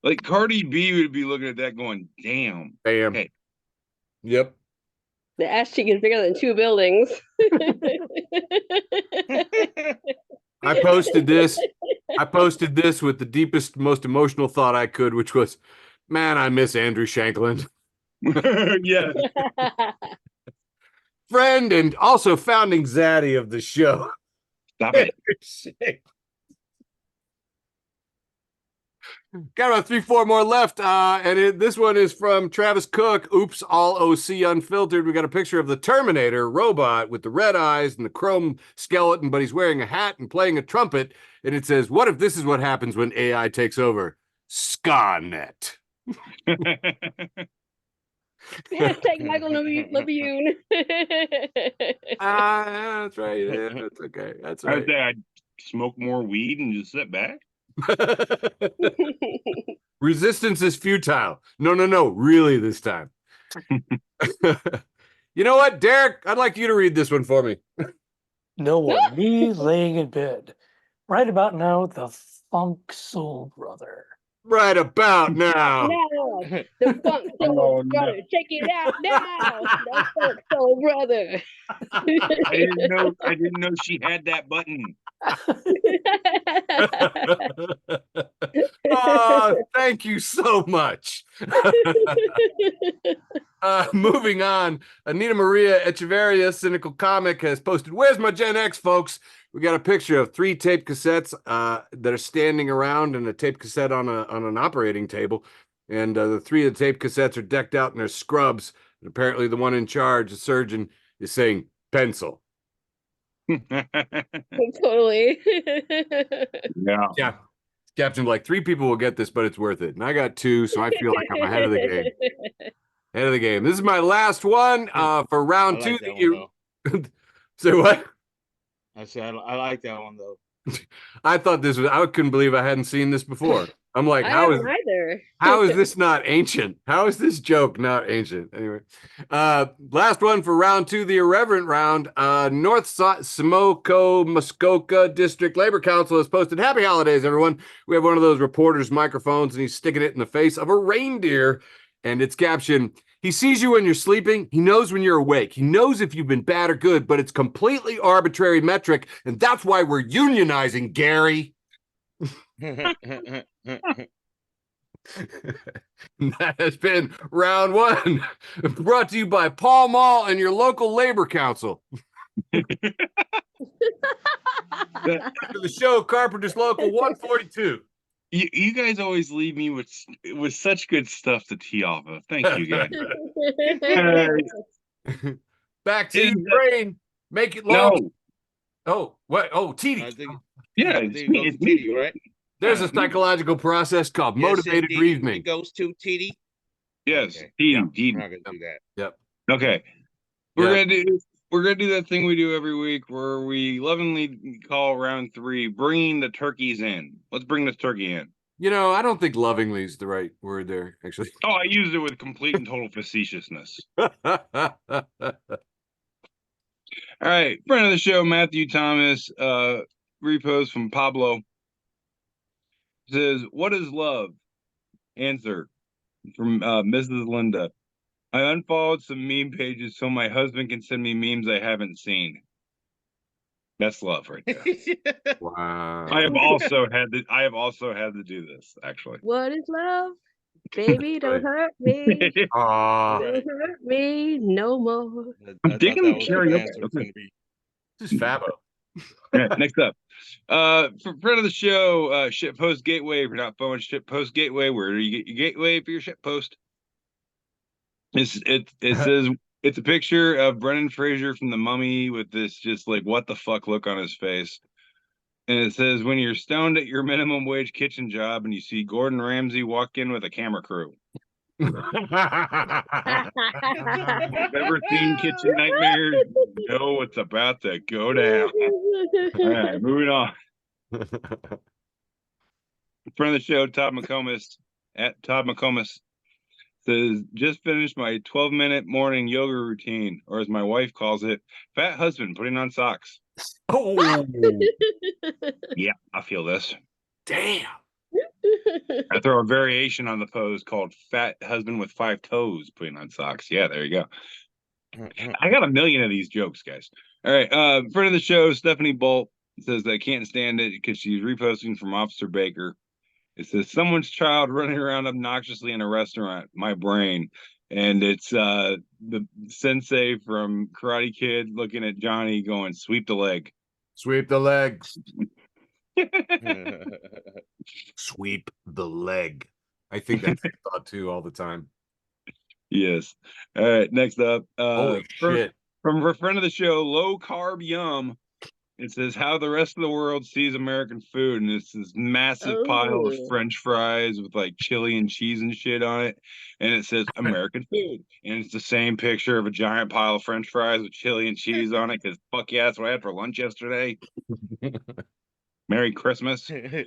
Like Cardi B would be looking at that going, damn. bam. Okay. Yep. The ass cheek is bigger than 2 buildings. I posted this. I posted this with the deepest, most emotional thought I could, which was, man, I miss Andrew Shanklin. Yeah. Friend and also founding zaddy of the show. Stop it. Got about 3-4 more left. This one is from Travis Cook. Oops, all OC unfiltered. We got a picture of the Terminator robot with the red eyes and the chrome skeleton, but he's wearing a hat and playing a trumpet. And it says, what if this is what happens when AI takes over? Scarnet. Hashtag Michael Levine. That's right. Yeah, that's okay. That's I would right. say I'd smoke more weed and just sit back. Resistance is futile. No. Really this time. You know what, Derek? I'd like you to read this one for me. No one. Me laying in bed. Right about now, the Funk Soul Brother. Right about now. Now, the Funk Soul Brother. Check it out now. The Funk Soul Brother. I didn't know she had that button. Oh, thank you so much. Moving on, Anita Maria Echeverria, Cynical Comic, has posted, where's my Gen X, folks? We got a picture of 3 tape cassettes that are standing around and a tape cassette on an operating table. And the 3 of the tape cassettes are decked out in their scrubs. And apparently the one in charge, the surgeon, is saying pencil. Totally. Yeah. Captain, like 3 people will get this, but it's worth it. And I got 2, so I feel like I'm ahead of the game. Head of the game. This is my last one for round I 2. like that one, though. Say what? I said I like that one though. I thought this was, I couldn't believe I hadn't seen this before. I'm like, I how is haven't either. how is this not ancient? How is this joke not ancient? Anyway, last one for round 2, the irreverent round. North Simcoe Muskoka District Labor Council has posted, happy holidays, everyone. We have one of those reporters' microphones, and he's sticking it in the face of a reindeer, and it's captioned, he sees you when you're sleeping. He knows when you're awake. He knows if you've been bad or good, but it's completely arbitrary metric, and that's why we're unionizing, Gary. That has been round 1, brought to you by Paul Mall and your local labor council. After the show, Carpenter's Local 142. You guys always leave me with such good stuff to tee off of. Thank you, guys. Back to Ukraine. Make it long. No. Oh, what? Oh, I TD. think, Yeah, I think it goes to TD, right? There's a psychological process called motivated indeed. reasoning. It goes to TD. Yes, Okay. Teeding. We're not gonna do that. Yep. Okay. We're gonna do that thing we do every week where we lovingly call round 3 bringing the turkeys in. Let's bring this turkey in. You know, I don't think lovingly is the right word there, actually. Oh, I used it with complete and total facetiousness. All right, friend of the show, Matthew Thomas, repost from Pablo. Says, what is love? Answer from Mrs. Linda. I unfollowed some meme pages so my husband can send me memes I haven't seen. That's love right there. Wow. I have also had to do this, actually. What is love? Baby, don't hurt me. Aw, Don't hurt me no more. I thought digging that the was karaoke. the answer was gonna be. this is Fabo. All right, next up. For friend of the show, Shitpost Gateway. If you're not following Shitpost Gateway, where do you get your gateway for your shitpost? It says it's a picture of Brendan Fraser from The Mummy with this just like what the fuck look on his face. And it says, when you're stoned at your minimum wage kitchen job and you see Gordon Ramsay walk in with a camera crew. If you've ever seen Kitchen Nightmares, you know what's about to go down. All right, moving on. Friend of the show, Todd McComas, at Todd McComas, says, just finished my 12-minute morning yoga routine, or as my wife calls it, fat husband putting on socks. Oh, Yeah, I feel this. damn. I throw a variation on the pose called fat husband with 5 toes putting on socks. Yeah, there you go. I got a million of these jokes, guys. All right. Friend of the show, Stephanie Bolt says I can't stand it because she's reposting from Officer Baker. It says someone's child running around obnoxiously in a restaurant. My brain. And it's the sensei from Karate Kid looking at Johnny going, sweep the leg. Sweep the leg. Sweep the leg. I think that's the thought too all the time. Yes. All right. Next up. Holy shit. From a friend of the show, Low Carb Yum. It says how the rest of the world sees American food, and it's this massive pile of Oh. French fries with like chili and cheese and shit on it, and it says American food, and it's the same picture of a giant pile of French fries with chili and cheese on it. Because fuck yeah, that's what I had for lunch yesterday. Merry Christmas. Do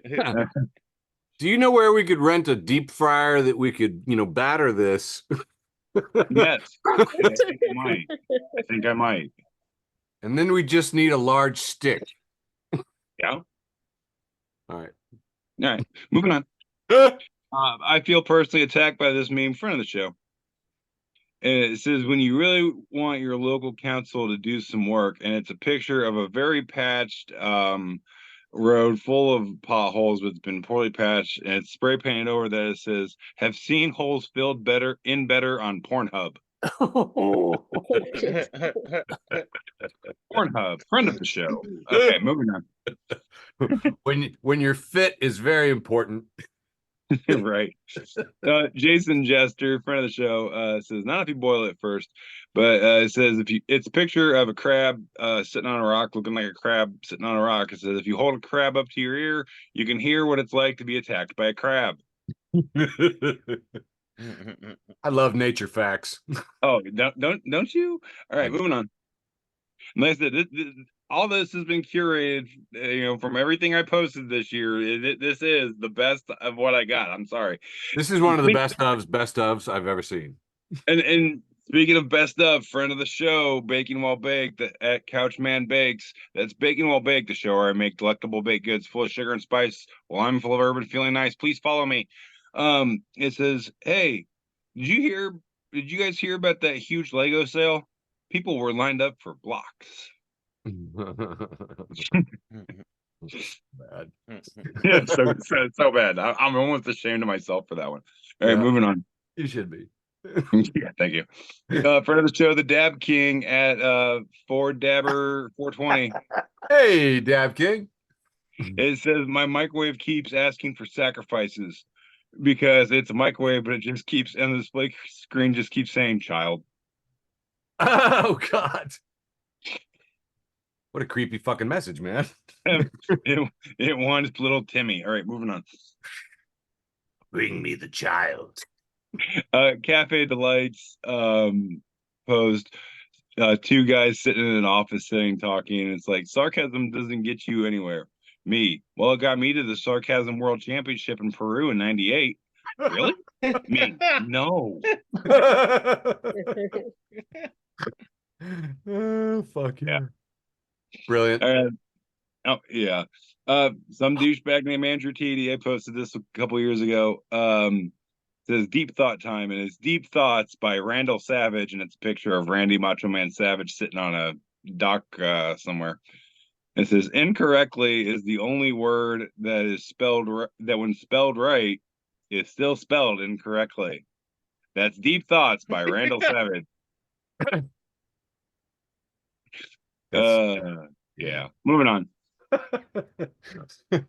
you know where we could rent a deep fryer that we could, batter this? Yes, I think I might. And then we just need a large stick. Yeah. All right. Moving on. I feel personally attacked by this meme, friend of the show. And it says, when you really want your local council to do some work, and it's a picture of a very patched road full of potholes, but it's been poorly patched, and it's spray painted over that. It says, have seen holes filled better on Pornhub. Pornhub, friend of the show. Okay, moving on. When your fit is very important. Right. Jason Jester, friend of the show, says not if you boil it first, but it says it's a picture of a crab sitting on a rock, looking like a crab sitting on a rock. It says if you hold a crab up to your ear, you can hear what it's like to be attacked by a crab. I love nature facts. Oh, don't you? All right, moving on. Like I said, all this has been curated, from everything I posted this year. This is the best of what I got. I'm sorry. This is one of the best ofs I've ever seen. And speaking of best of, friend of the show, Baking While Baked at Couchman Bakes. That's Baking While Baked, the show where I make delectable baked goods full of sugar and spice while I'm full of herb and feeling nice. Please follow me. It says, hey, did you guys hear about that huge Lego sale? People were lined up for blocks. Bad. Yeah, so bad. I'm almost ashamed of myself for that one. All right, moving on. You should be. Yeah, thank you. Friend of the show, the Dab King at FB4tB 420. Hey, Dab King. It says my microwave keeps asking for sacrifices because it's a microwave, but it just keeps, and the display screen just keeps saying child. Oh God. What a creepy fucking message, man. It wants little Timmy. All right, moving on. Bring me the child. Cafe Delights posed two guys sitting in an office talking, and it's like sarcasm doesn't get you anywhere. Me, well, it got me to the Sarcasm World Championship in Peru in '98. Really? Me, no. Oh, fuck yeah. Brilliant. Oh yeah. Some douchebag named Andrew TD, I posted this a couple years ago. Says deep thought time, and it's deep thoughts by Randall Savage, and it's a picture of Randy Macho Man Savage sitting on a dock somewhere. It says incorrectly is the only word that is spelled that when spelled right is still spelled incorrectly. That's deep thoughts by Randall Savage. Yeah. Moving on. Friend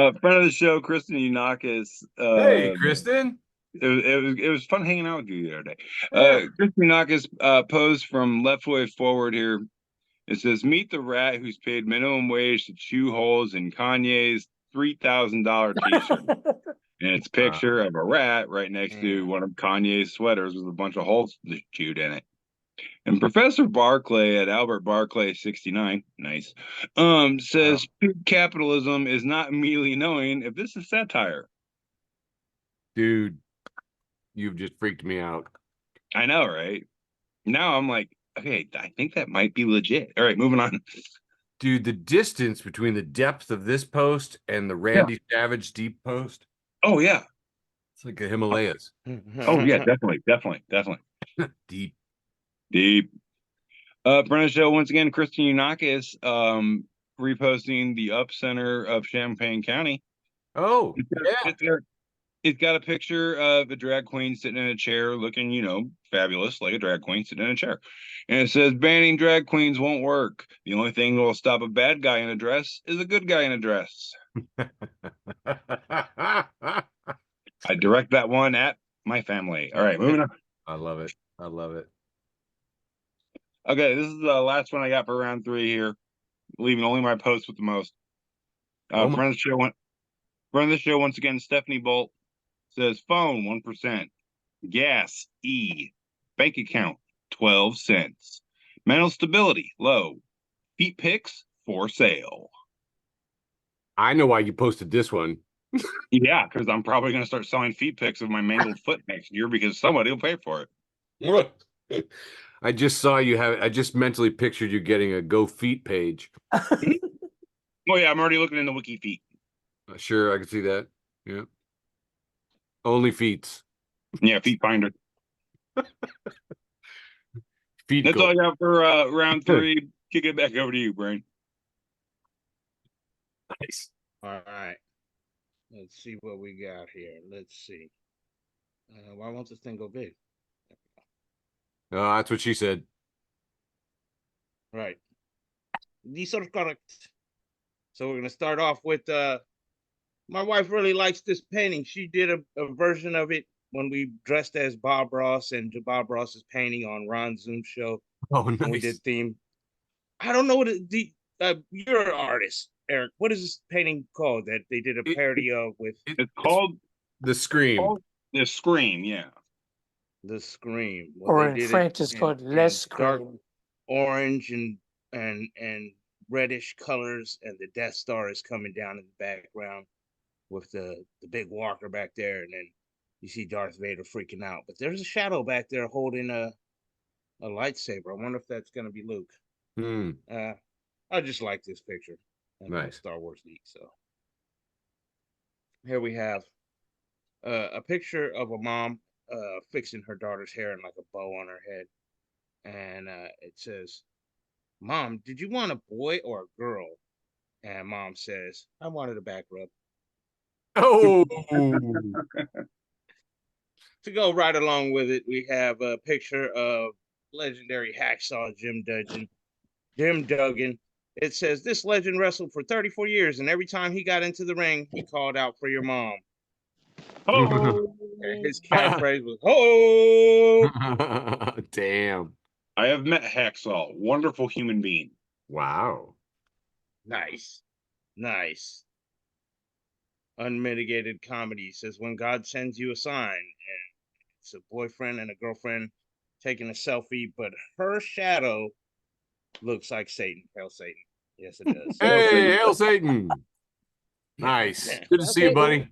of the show, Kristen Unakis. Hey, Kristen. It was fun hanging out with you the other day. Kristen Unakis posed from Left Way Forward here. It says, meet the rat who's paid minimum wage to chew holes in Kanye's $3,000 t-shirt. And it's a picture of a rat right next to one of Kanye's sweaters with a bunch of holes chewed in it. And Professor Barclay at Albert Barclay 69, nice, says capitalism is not immediately knowing if this is satire. Dude, you've just freaked me out. I know, right? Now I'm like, okay, I think that might be legit. All right, moving on. Dude, the distance between the depth of this post and the Randy Savage deep post. Oh, yeah. It's like the Himalayas. Oh, yeah, definitely. Deep. Friend of the show once again, Kristen Unakis, reposting the up center of Champaign County. Oh, yeah. It's got a picture of a drag queen sitting in a chair looking, fabulous, like a drag queen sitting in a chair. And it says, banning drag queens won't work. The only thing that will stop a bad guy in a dress is a good guy in a dress. I direct that one at my family. All right, moving on. I love it. I love it. Okay, this is the last one I got for round 3 here, leaving only my post with the most. Oh my- Friend of the show once again, Stephanie Bolt says phone 1%, gas E, bank account 12 cents, mental stability low, feet pics for sale. I know why you posted this one. Yeah, because I'm probably going to start selling feet pics of my mangled foot next year because somebody will pay for it. I just saw you have. I just mentally pictured you getting a Go Feet page. Oh yeah, I'm already looking in the wiki feet. Sure, I can see that. Yeah. Only feets. Yeah, feet finder. Feet. That's Go. all I got for round 3. Kick it back over to you, Brain. Nice. All right. Let's see what we got here. Let's see. Why won't this thing go big? That's what she said. Right. These are correct. So we're gonna start off with my wife really likes this painting. She did a version of it when we dressed as Bob Ross and Bob Ross's painting on Ron Zoom's show. Oh, When we nice. did theme. I don't know what you're an artist, Eric. What is this painting called that they did a parody of with It's called The Scream. The Scream, yeah. The Scream? Or Well, in they did French, it it's called in Les dark Scream. orange and reddish colors, and the Death Star is coming down in the background with the big walker back there, and then you see Darth Vader freaking out. But there's a shadow back there holding a lightsaber. I wonder if that's gonna be Luke. Hmm. I just like this picture. I'm a Nice. Star Wars geek, so here we have a picture of a mom fixing her daughter's hair and like a bow on her head, and it says, "Mom, did you want a boy or a girl?" And mom says, "I wanted a back rub." Oh. To go right along with it, we have a picture of legendary hacksaw Jim Duggan. It says, "This legend wrestled for 34 years, and every time he got into the ring, he called out for your mom." Oh, And his catchphrase was, "Ho!" Damn. I have met Hacksaw, wonderful human being. Wow. Nice. Nice. Unmitigated comedy says, "When God sends you a sign," and it's a boyfriend and a girlfriend taking a selfie, but her shadow looks like Satan. Hail Satan. Yes, it does. Hey, hail Satan. Nice. Good to see you, buddy.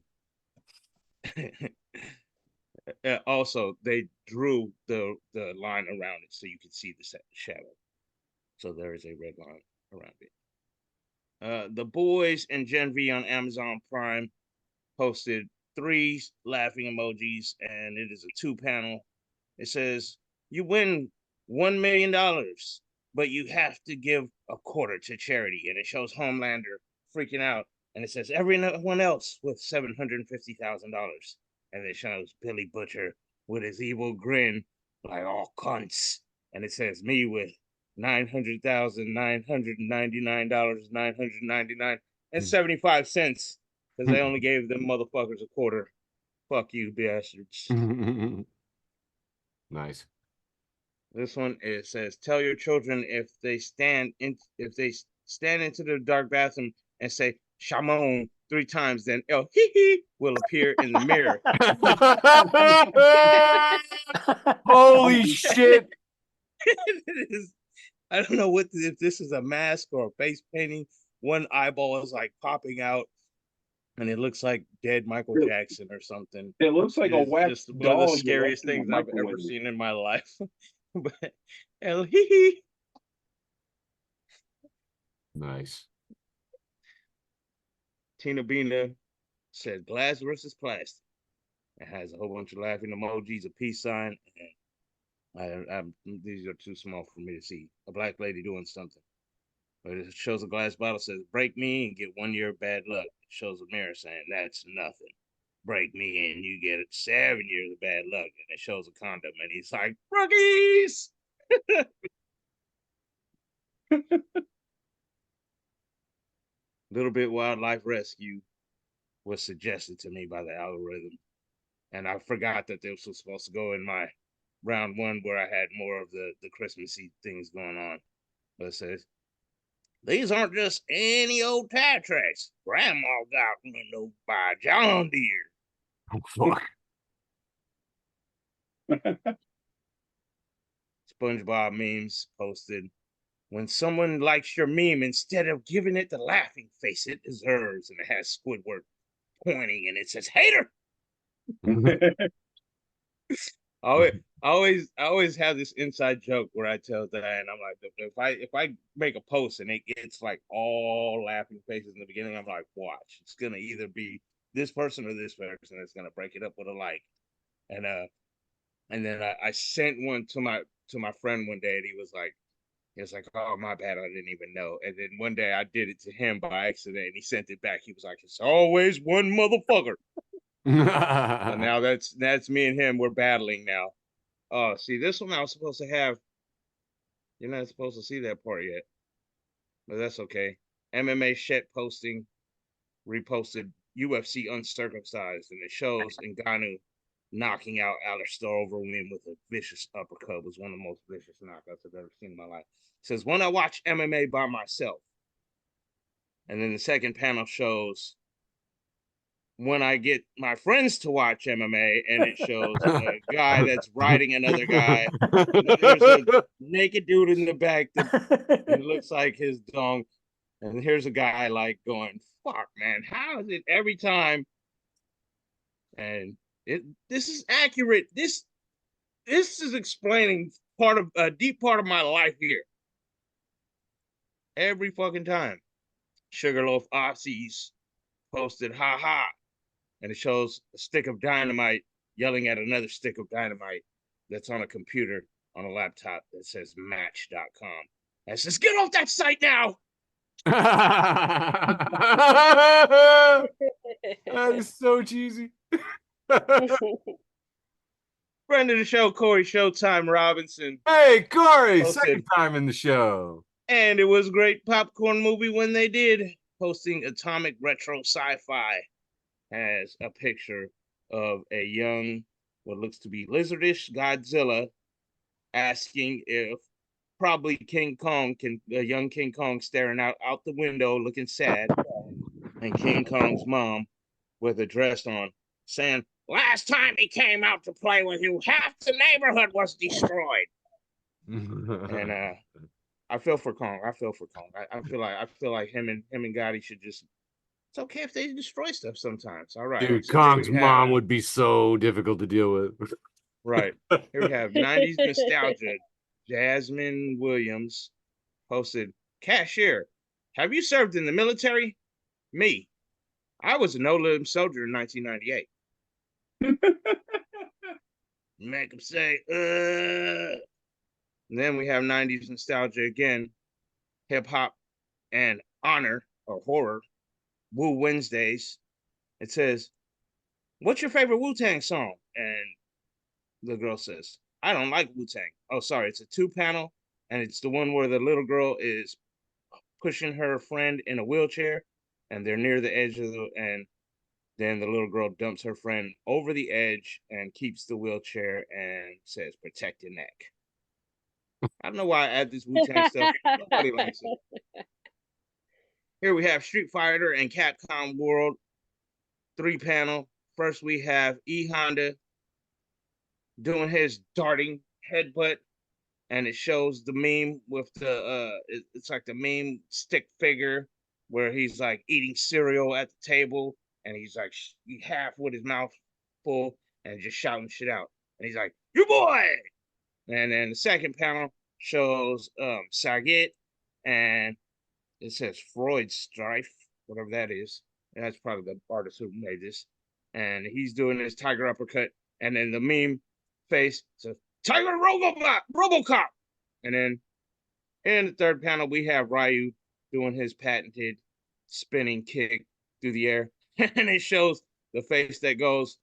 Also, they drew the line around it so you could see the shadow. So there is a red line around it. The Boys and Gen V on Amazon Prime posted 3 laughing emojis, and it is a 2-panel. It says, "You win $1 million, but you have to give a quarter to charity." And it shows Homelander freaking out. And it says, "Everyone else with $750,000. And it shows Billy Butcher with his evil grin, like, "All cunts." And it says, "Me with $900,999.999.75 because they only gave them motherfuckers a quarter. Fuck you, bastards." Nice. This one, it says, "Tell your children if they stand into the dark bathroom and say Shamon 3 times, then El Hee will appear in the mirror." Holy shit. It is, I don't know if this is a mask or a face painting. One eyeball is like popping out, and it looks like dead Michael Jackson or something. It looks like a It's wax just one of doll the you scariest left in a things I've ever microwave. seen in my life. But El Hee. Nice. Tina Bina said, "Glass versus plastic." It has a whole bunch of laughing emojis, a peace sign, and These are too small for me to see. A black lady doing something. But it shows a glass bottle, says, break me and get 1 year of bad luck. It shows a mirror saying, that's nothing. Break me and you get 7 years of bad luck. And it shows a condom, and he's like, rookies! Little Bit Wildlife Rescue was suggested to me by the algorithm. And I forgot that this was supposed to go in my round one where I had more of the Christmassy things going on. But it says, these aren't just any old tire tracks. Grandma got run over by John Deere. Oh, fuck. SpongeBob memes posted. When someone likes your meme, instead of giving it the laughing face it deserves, and it has Squidward pointing, and it says hater. I always have this inside joke where I tell Diane, I'm like, if I make a post and it gets like all laughing faces in the beginning, I'm like, watch, it's gonna either be this person or this person that's gonna break it up with a like. And then I sent one to my friend one day, and he was like, oh, my bad, I didn't even know. And then one day I did it to him by accident, and he sent it back. He was like, it's always one motherfucker. So now that's me and him. We're battling now. Oh, see, this one I was supposed to have. You're not supposed to see that part yet, but that's okay. MMA shit posting reposted UFC uncircumcised, and it shows Ngannou knocking out Alistair Overeem with a vicious uppercut. It was one of the most vicious knockouts I've ever seen in my life. It says, when I watch MMA by myself. And then the second panel shows when I get my friends to watch MMA, and it shows a guy that's riding another guy. There's a naked dude in the back that it looks like his dong. And here's a guy like going, fuck, man, how is it every time? And this is accurate. This is explaining part of a deep part of my life here. Every fucking time. Sugarloaf Aussies posted, ha ha. And it shows a stick of dynamite yelling at another stick of dynamite that's on a computer on a laptop that says match.com. And it says, get off that site now. That is so cheesy. Friend of the show, Corey Showtime Robinson. Hey, Corey, Posted. second time in the show. And it was a great popcorn movie when they did. Posting Atomic Retro Sci-Fi has a picture of a young, what looks to be lizardish Godzilla, asking if probably a young King Kong staring out the window looking sad, and King Kong's mom with a dress on saying, last time he came out to play with you, half the neighborhood was destroyed. And I feel for Kong. I feel like him and Gotti should just. It's okay if they destroy stuff sometimes. All right. Dude, So Kong's mom would be so difficult to deal with. Right. Here we have 90s nostalgia. Jasmine Williams posted, cashier, have you served in the military? Me. I was a no-limb soldier in 1998. Make him say, And then we have 90s nostalgia again. Hip hop and honor or horror. Woo Wednesdays. It says, what's your favorite Wu-Tang song? And the girl says, I don't like Wu-Tang. Oh, sorry. It's a 2-panel, and it's the one where the little girl is pushing her friend in a wheelchair, and they're near the edge of and then the little girl dumps her friend over the edge and keeps the wheelchair and says, protect your neck. I don't know why I add this Wu-Tang stuff. Nobody likes it. Here we have Street Fighter and Capcom World 3-panel. First, we have E Honda doing his darting headbutt, and it shows the meme with the it's like the meme stick figure where he's like eating cereal at the table, and he's like half with his mouth full and just shouting shit out, and he's like, "You boy!" And then the second panel shows Saget, and it says Freud Strife, whatever that is. That's probably the artist who made this. And he's doing his tiger uppercut. And then the meme face says, Tiger Robocop. And then in the third panel, we have Ryu doing his patented spinning kick through the air. And it shows the face that goes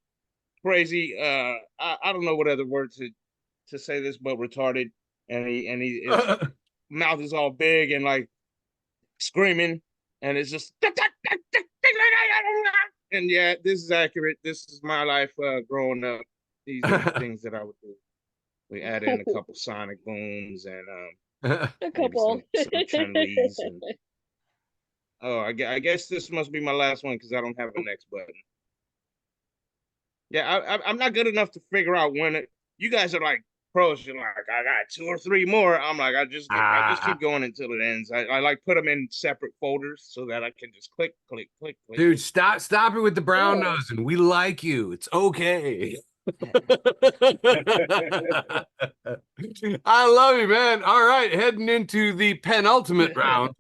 crazy. I don't know what other word to say this, but retarded. And his mouth is all big and like screaming. And it's just and yeah, this is accurate. This is my life growing up. These are the things that I would do. We added in a couple sonic booms and A maybe couple. some Chun-Li's and oh, I guess this must be my last one because I don't have a next button. Yeah, I'm not good enough to figure out when it. You guys are like pros. You're like, I got 2 or 3 more. I'm like, I just keep going until it ends. I like put them in separate folders so that I can just click. Dude, stop it with the brown nosing. We like you. It's okay. I love you, man. All right, heading into the penultimate round,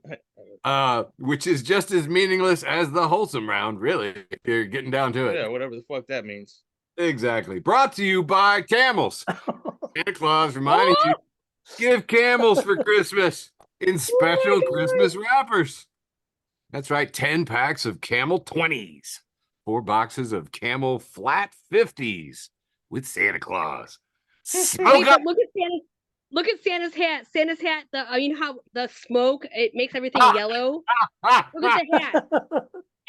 which is just as meaningless as the wholesome round, really, if you're getting down to it. Yeah, whatever the fuck that means. Exactly. Brought to you by Camels. Santa Claus reminding you, give Camels for Christmas in special Christmas wrappers. That's right, 10 packs of Camel 20s, 4 boxes of Camel Flat 50s with Santa Claus. Wait, but look at Santa's hat. Santa's hat, how the smoke, it makes everything yellow. Look at the hat.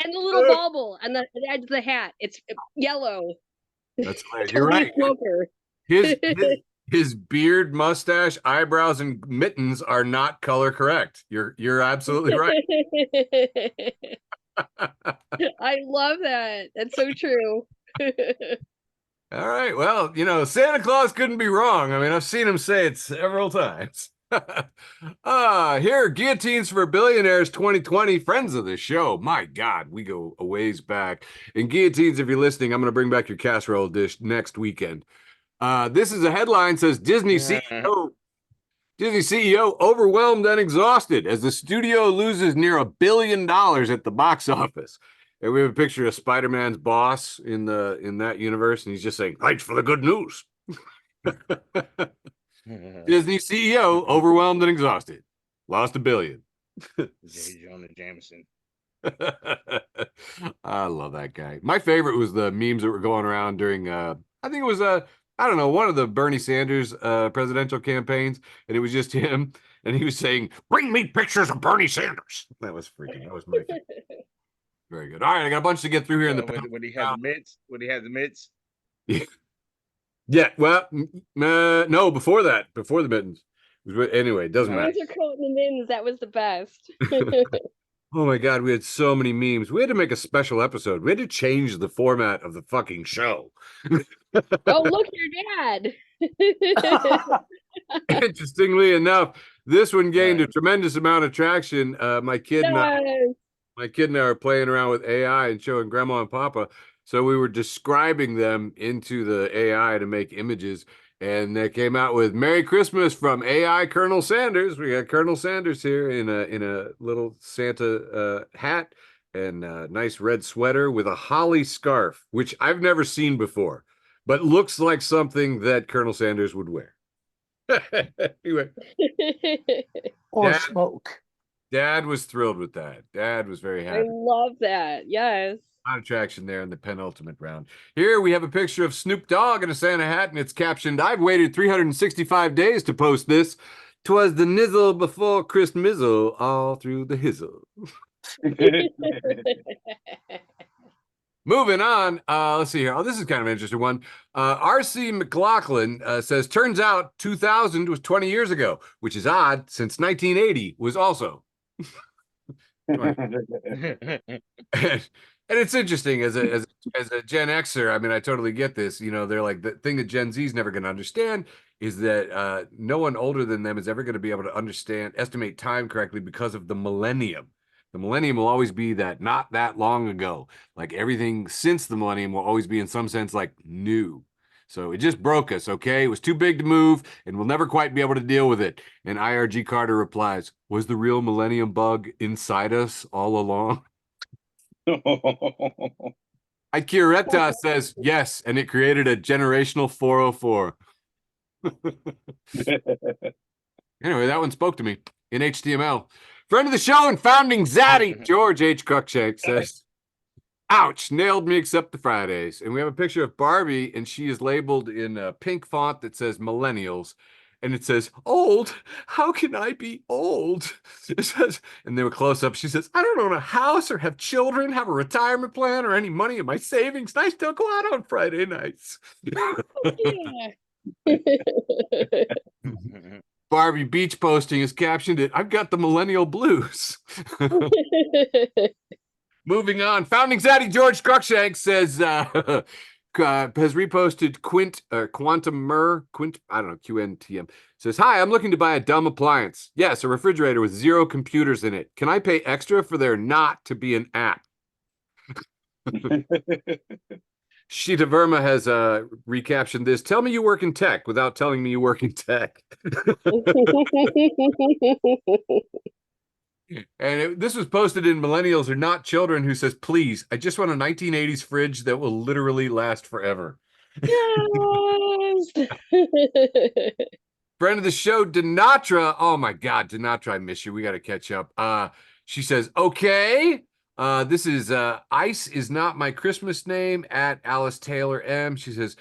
And the little bauble and the edge of the hat. It's yellow. That's right. You're right. Smoker. His beard, mustache, eyebrows, and mittens are not color correct. You're absolutely right. I love that. That's so true. All right. Well, Santa Claus couldn't be wrong. I mean, I've seen him say it several times. Here, Guillotines for Billionaires 2020, friends of the show. My God, we go a ways back. And Guillotines, if you're listening, I'm going to bring back your casserole dish next weekend. This is a headline, says Disney CEO overwhelmed and exhausted as the studio loses near $1 billion at the box office. And we have a picture of Spider-Man's boss in that universe, and he's just saying, "Thanks for the good news." Disney CEO overwhelmed and exhausted, lost $1 billion. J. Jonah Jameson. I love that guy. My favorite was the memes that were going around during I think it was I don't know, one of the Bernie Sanders presidential campaigns, and it was just him, and he was saying, "Bring me pictures of Bernie Sanders." That was my favorite. Very good. All right, I got a bunch to get through here. When he had the mitts. When he had the mitts. Yeah. Well, no, before that, before the mittens. Anyway, it doesn't matter. Winter coat and the mittens, that was the best. Oh my God, we had so many memes. We had to make a special episode. We had to change the format of the fucking show. Oh, look, your dad. Interestingly enough, this one gained a tremendous amount of traction. My kid and I are playing around with AI and showing Grandma and Papa. So we were describing them into the AI to make images. And they came out with "Merry Christmas" from AI Colonel Sanders. We got Colonel Sanders here in a little Santa hat and a nice red sweater with a holly scarf, which I've never seen before, but looks like something that Colonel Sanders would wear. Anyway. Or smoke. Dad was thrilled with that. Dad was very happy. I love that. Yes. A lot of traction there in the penultimate round. Here we have a picture of Snoop Dogg in a Santa hat, and it's captioned, "I've waited 365 days to post this. 'Twas the nizzle before Chris Mizzle, all through the hizzle." Moving on, let's see here. Oh, this is kind of an interesting one. R.C. McLaughlin says, "Turns out 2000 was 20 years ago, which is odd since 1980 was also." And it's interesting as a Gen Xer. I mean, I totally get this. They're like, the thing that Gen Z is never going to understand is that no one older than them is ever going to be able to estimate time correctly because of the millennium. The millennium will always be that not that long ago. Like everything since the millennium will always be in some sense like new. So it just broke us, okay? It was too big to move, and we'll never quite be able to deal with it. And IRG Carter replies, "Was the real millennium bug inside us all along?" Ikireta says, "Yes, and it created a generational 404. Anyway, that one spoke to me in HTML. Friend of the show and founding Zaddy, George H. Cruikshank says, ouch, nailed me except the Fridays. And we have a picture of Barbie, and she is labeled in a pink font that says millennials. And it says, old? How can I be old? It says, and they were close up. She says, I don't own a house or have children, have a retirement plan or any money in my savings. And I still go out on Friday nights. Yeah. Barbie Beach posting has captioned it, I've got the millennial blues. Moving on. Founding Zaddy George Cruikshank says, has reposted Quint, I don't know, QNTM. Says, hi, I'm looking to buy a dumb appliance. Yes, a refrigerator with 0 computers in it. Can I pay extra for there not to be an app? Sheeta Verma has recaptioned this. Tell me you work in tech without telling me you work in tech. And this was posted in Millennials Are Not Children, who says, please, I just want a 1980s fridge that will literally last forever. Yes. Friend of the show, Dinatra. Oh my God, Dinatra, I miss you. We got to catch up. She says, okay. This is Ice is not my Christmas name at Alice Taylor M. She says,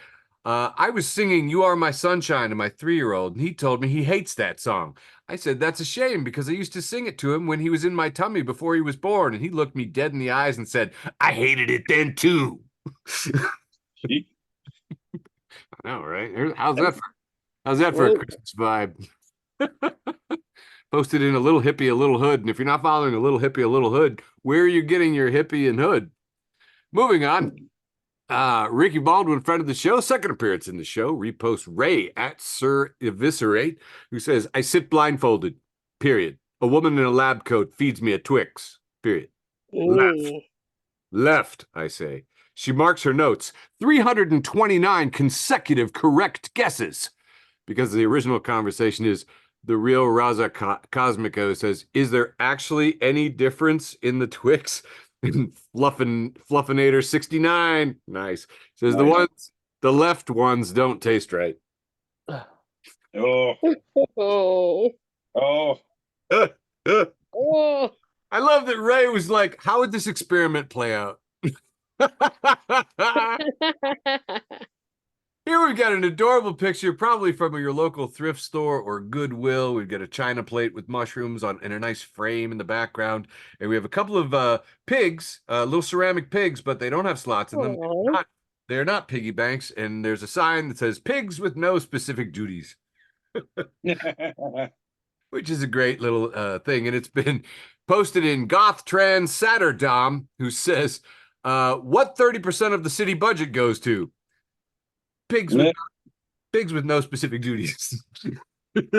I was singing You Are My Sunshine to my 3-year-old, and he told me he hates that song. I said, that's a shame because I used to sing it to him when he was in my tummy before he was born, and he looked me dead in the eyes and said, I hated it then too. I know, right? How's that for a Christmas vibe? Posted in a little hippie, a little hood. And if you're not following a little hippie, a little hood, where are you getting your hippie and hood? Moving on. Ricky Baldwin, friend of the show, second appearance in the show, reposts Ray at Sir Eviscerate, who says, I sit blindfolded, period. A woman in a lab coat feeds me a Twix, period. Left, I say. She marks her notes. 329 consecutive correct guesses. Because the original conversation is, the real Raza Cosmico says, is there actually any difference in the Twix? Fluffinator 69, nice. Says the left ones don't taste right. Oh. Oh. Oh. Oh. I love that Ray was like, how would this experiment play out? Here we've got an adorable picture, probably from your local thrift store or Goodwill. We've got a china plate with mushrooms in a nice frame in the background. And we have a couple of pigs, little ceramic pigs, but they don't have slots in them. They're not piggy banks. And there's a sign that says pigs with no specific duties, which is a great little thing. And it's been posted in Goth Trans Satterdom, who says, what 30% of the city budget goes to? Pigs with no specific duties. That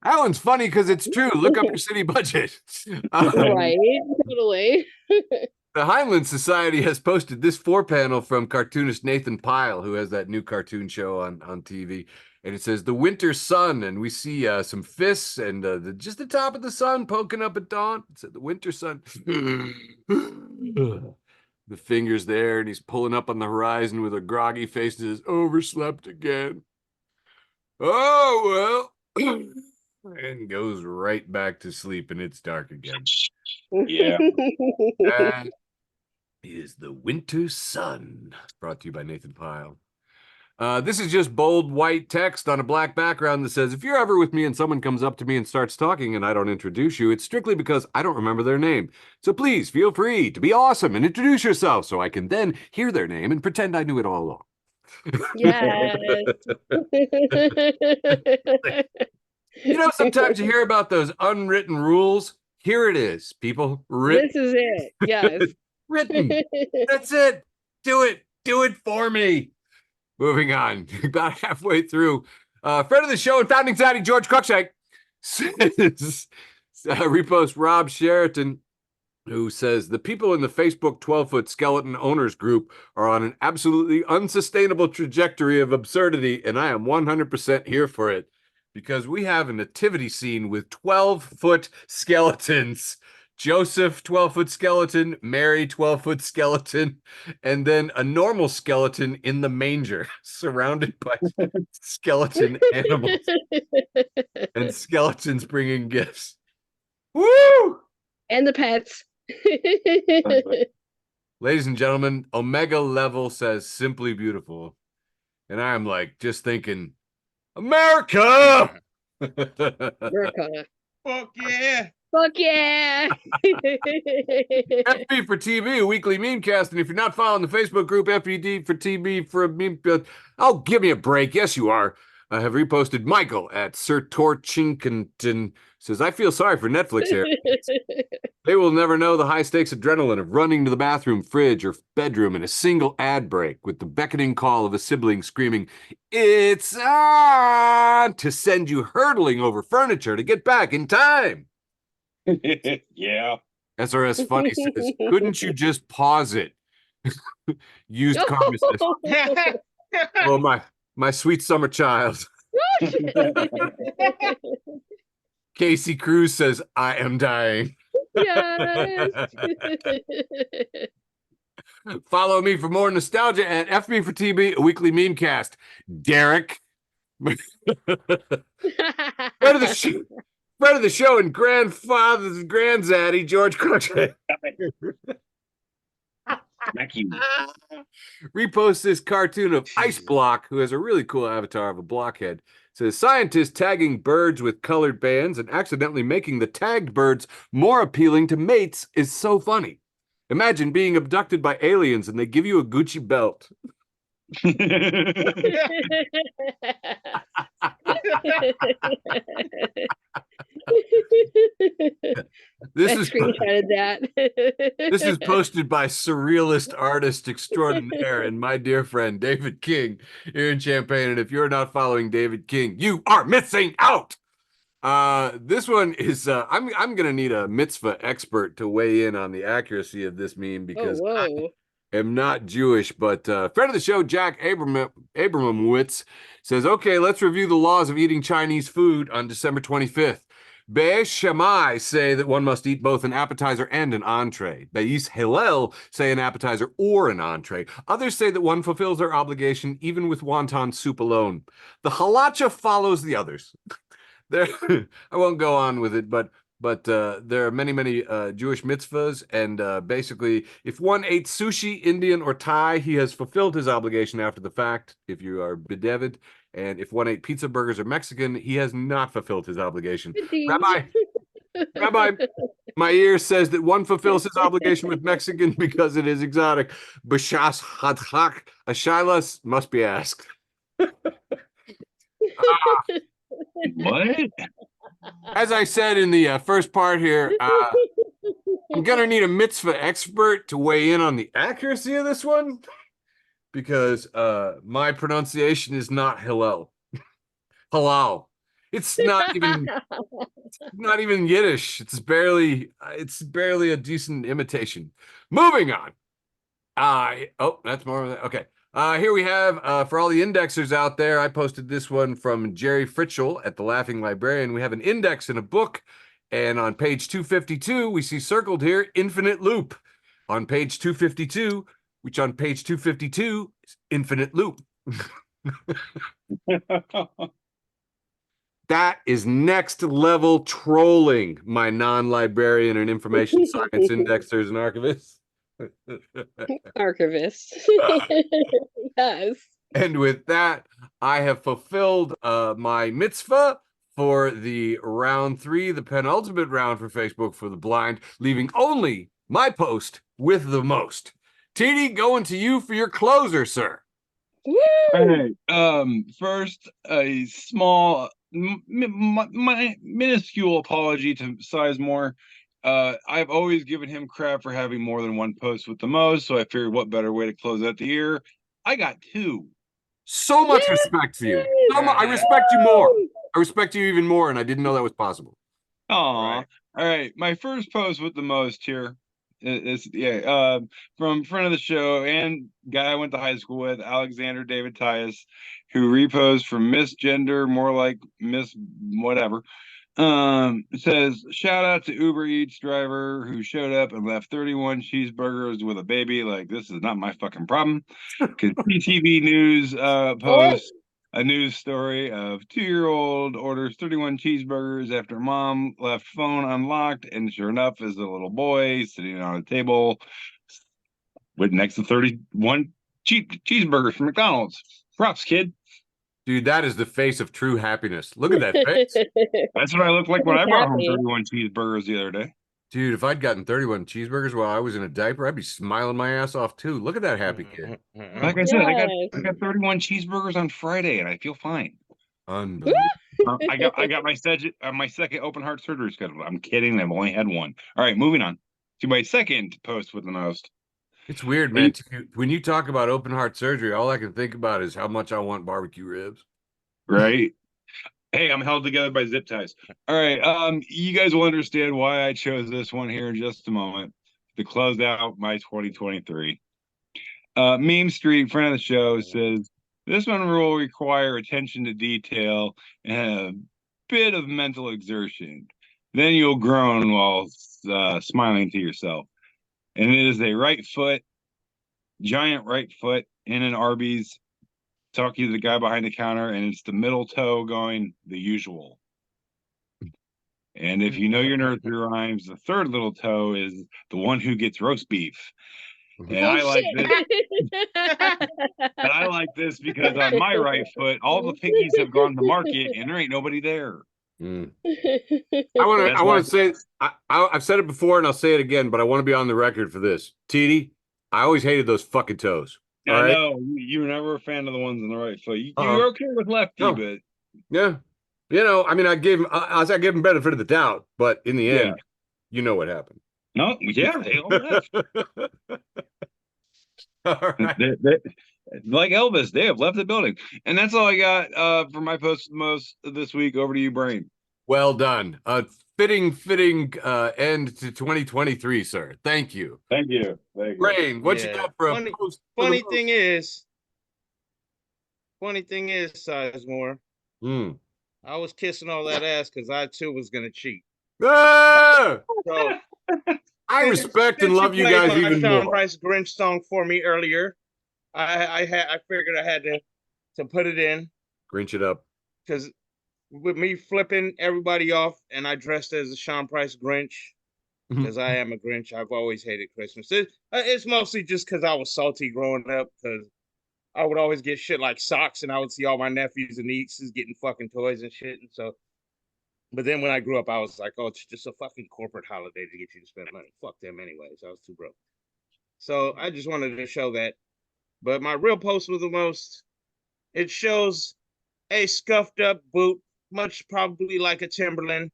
one's funny because it's true. Look up your city budget. Right, totally. The Heinlein Society has posted this 4-panel from cartoonist Nathan Pyle, who has that new cartoon show on TV. And it says, the winter sun, and we see some fists and just the top of the sun poking up at dawn. It said the winter sun. The fingers there, and he's pulling up on the horizon with a groggy face and says, overslept again. Oh, well. And goes right back to sleep, and it's dark again. Yeah. That is the winter sun. Brought to you by Nathan Pyle. This is just bold white text on a black background that says, if you're ever with me and someone comes up to me and starts talking and I don't introduce you, it's strictly because I don't remember their name. So please feel free to be awesome and introduce yourself so I can then hear their name and pretend I knew it all along. Yes. You know, sometimes you hear about those unwritten rules. Here it is, people. Written. This is it. Yes. Written. That's it. Do it. Do it for me. Moving on, about halfway through. Friend of the show and founding Zaddy George Cruikshank says, repost Rob Sheraton, who says, the people in the Facebook 12-foot skeleton owners group are on an absolutely unsustainable trajectory of absurdity, and I am 100% here for it, because we have a nativity scene with 12-foot skeletons Joseph, 12-foot skeleton, Mary, 12-foot skeleton, and then a normal skeleton in the manger, surrounded by skeleton animals and skeletons bringing gifts. Woo! And the pets. Ladies and gentlemen, Omega Level says simply beautiful. And I am like just thinking, America! America. Fuck yeah. Fuck yeah. FB4tB, a weekly memecast. And if you're not following the Facebook group FB4tB for a meme, oh, give me a break. Yes, you are. I have reposted Michael at Sir Torchinkington. Says, I feel sorry for Netflix here. They will never know the high stakes adrenaline of running to the bathroom, fridge, or bedroom in a single ad break with the beckoning call of a sibling screaming, "It's on!" to send you hurtling over furniture to get back in time. Yeah. SRS Funny says, couldn't you just pause it? Used karma says, oh, my sweet summer child. Casey Cruz says, I am dying. Yes. Follow me for more nostalgia at FB4tB, a weekly meme cast. Derek. Friend of the show and grandfather's granddaddy, George Crutchhead. Thank you. Repost this cartoon of Ice Block, who has a really cool avatar of a blockhead. Says, scientists tagging birds with colored bands and accidentally making the tagged birds more appealing to mates is so funny. Imagine being abducted by aliens and they give you a Gucci belt. This is screenshotted that. This is posted by surrealist artist extraordinaire and my dear friend David King here in Champaign. And if you're not following David King, you are missing out. This one is I'm gonna need a mitzvah expert to weigh in on the accuracy of this meme because I am not Jewish, but friend of the show Jack Abramowitz says, okay, let's review the laws of eating Chinese food on December 25th. Be'ez Shammai say that one must eat both an appetizer and an entree. Be'ez Hillel say an appetizer or an entree. Others say that one fulfills their obligation even with wonton soup alone. The halacha follows the others. There, I won't go on with it, but there are many Jewish mitzvahs, and basically, if one ate sushi, Indian, or Thai, he has fulfilled his obligation after the fact. If you are bedevid, and if one ate pizza, burgers, or Mexican, he has not fulfilled his obligation. Rabbi, my ear says that one fulfills his obligation with Mexican because it is exotic. Bashas hadhak ashilas must be asked. What? As I said in the first part here, I'm going to need a mitzvah expert to weigh in on the accuracy of this one because my pronunciation is not Hillel. Halal. It's not even Yiddish. It's barely a decent imitation. Moving on. That's more of that. Okay. Here we have, for all the indexers out there, I posted this one from Jerry Fritschel at The Laughing Librarian. We have an index in a book, and on page 252, we see circled here, infinite loop. On page 252, which on page 252 is infinite loop. That is next level trolling, my non-librarian and information science indexers and archivists. Archivist. Yes. And with that, I have fulfilled my mitzvah for the round 3, the penultimate round for Facebook for the blind, leaving only my post with the most. TD, going to you for your closer, sir. Woo! Hey, first, a small, my minuscule apology to Sizemore. I've always given him crap for having more than one post with the most, so I figured what better way to close out the year. I got 2. So much respect for you. I respect you more. I respect you even more, and I didn't know that was possible. Aw. Right. All right. My first post with the most here is from friend of the show and guy I went to high school with, Alexander David Tyus, who reposed from Miss Gender, more like Miss whatever. It says, shout out to Uber Eats driver who showed up and left 31 cheeseburgers with a baby. Like, this is not my fucking problem. Because PTV News posts a news story of 2-year-old orders 31 cheeseburgers after mom left phone unlocked. And sure enough, is a little boy sitting on a table with next to 31 cheeseburgers from McDonald's. Props, kid. Dude, that is the face of true happiness. Look at that face. That's what I looked like when I brought home Happy. 31 cheeseburgers the other day. Dude, if I'd gotten 31 cheeseburgers while I was in a diaper, I'd be smiling my ass off too. Look at that happy kid. Like I said, Yes. I got 31 cheeseburgers on Friday, and I feel fine. Unbelievable. I got my second open heart surgery scheduled. I'm kidding. I've only had one. All right, moving on to my second post with the most. It's weird, man. When you talk about open heart surgery, all I can think about is how much I want barbecue ribs. Right. Hey, I'm held together by zip ties. All right. You guys will understand why I chose this one here in just a moment to close out my 2023. Meme Street, friend of the show, says this one will require attention to detail and a bit of mental exertion. Then you'll groan while smiling to yourself. And it is a right foot, giant right foot in an Arby's, talking to the guy behind the counter, and it's the middle toe going the usual. And if you know your nursery rhymes, the third little toe is the one who gets roast beef. And Oh, I like shit. this. And I like this because on my right foot, all the piggies have gone to market, and there ain't nobody there. I That's want why- to say, I've said it before and I'll say it again, but I want to be on the record for this. TD, I always hated those fucking toes. All I right? know you were never a fan of the ones on the right foot. You're Uh-uh. okay with lefty, No. but Yeah. You know, I mean, I gave him benefit of the doubt, but in the end, you know what happened. no, yeah, they all left. All right. Like Elvis, they have left the building. And that's all I got for my post most this week. Over to you, Brain. Well done. Fitting end to 2023, sir. Thank you. Thank you. Thank you. Brain, what you Yeah. got for a Funny- post? for the Funny most? thing is, Sizemore, Mm. I was kissing all that ass because I too was gonna cheat. Ah! So I respect and since love you played guys my even Sean more. Price Grinch song for me earlier, I figured I had to put it in Grinch it up. because with me flipping everybody off and I dressed as a Sean Price Grinch because I am a Grinch. I've always hated Christmas. It's mostly just because I was salty growing up because I would always get shit like socks and I would see all my nephews and nieces getting fucking toys and shit. And so, but then when I grew up, I was like, oh, it's just a fucking corporate holiday to get you to spend money. Fuck them anyways. I was too broke. So I just wanted to show that. But my real post was the most, it shows a scuffed up boot, much probably like a Timberland.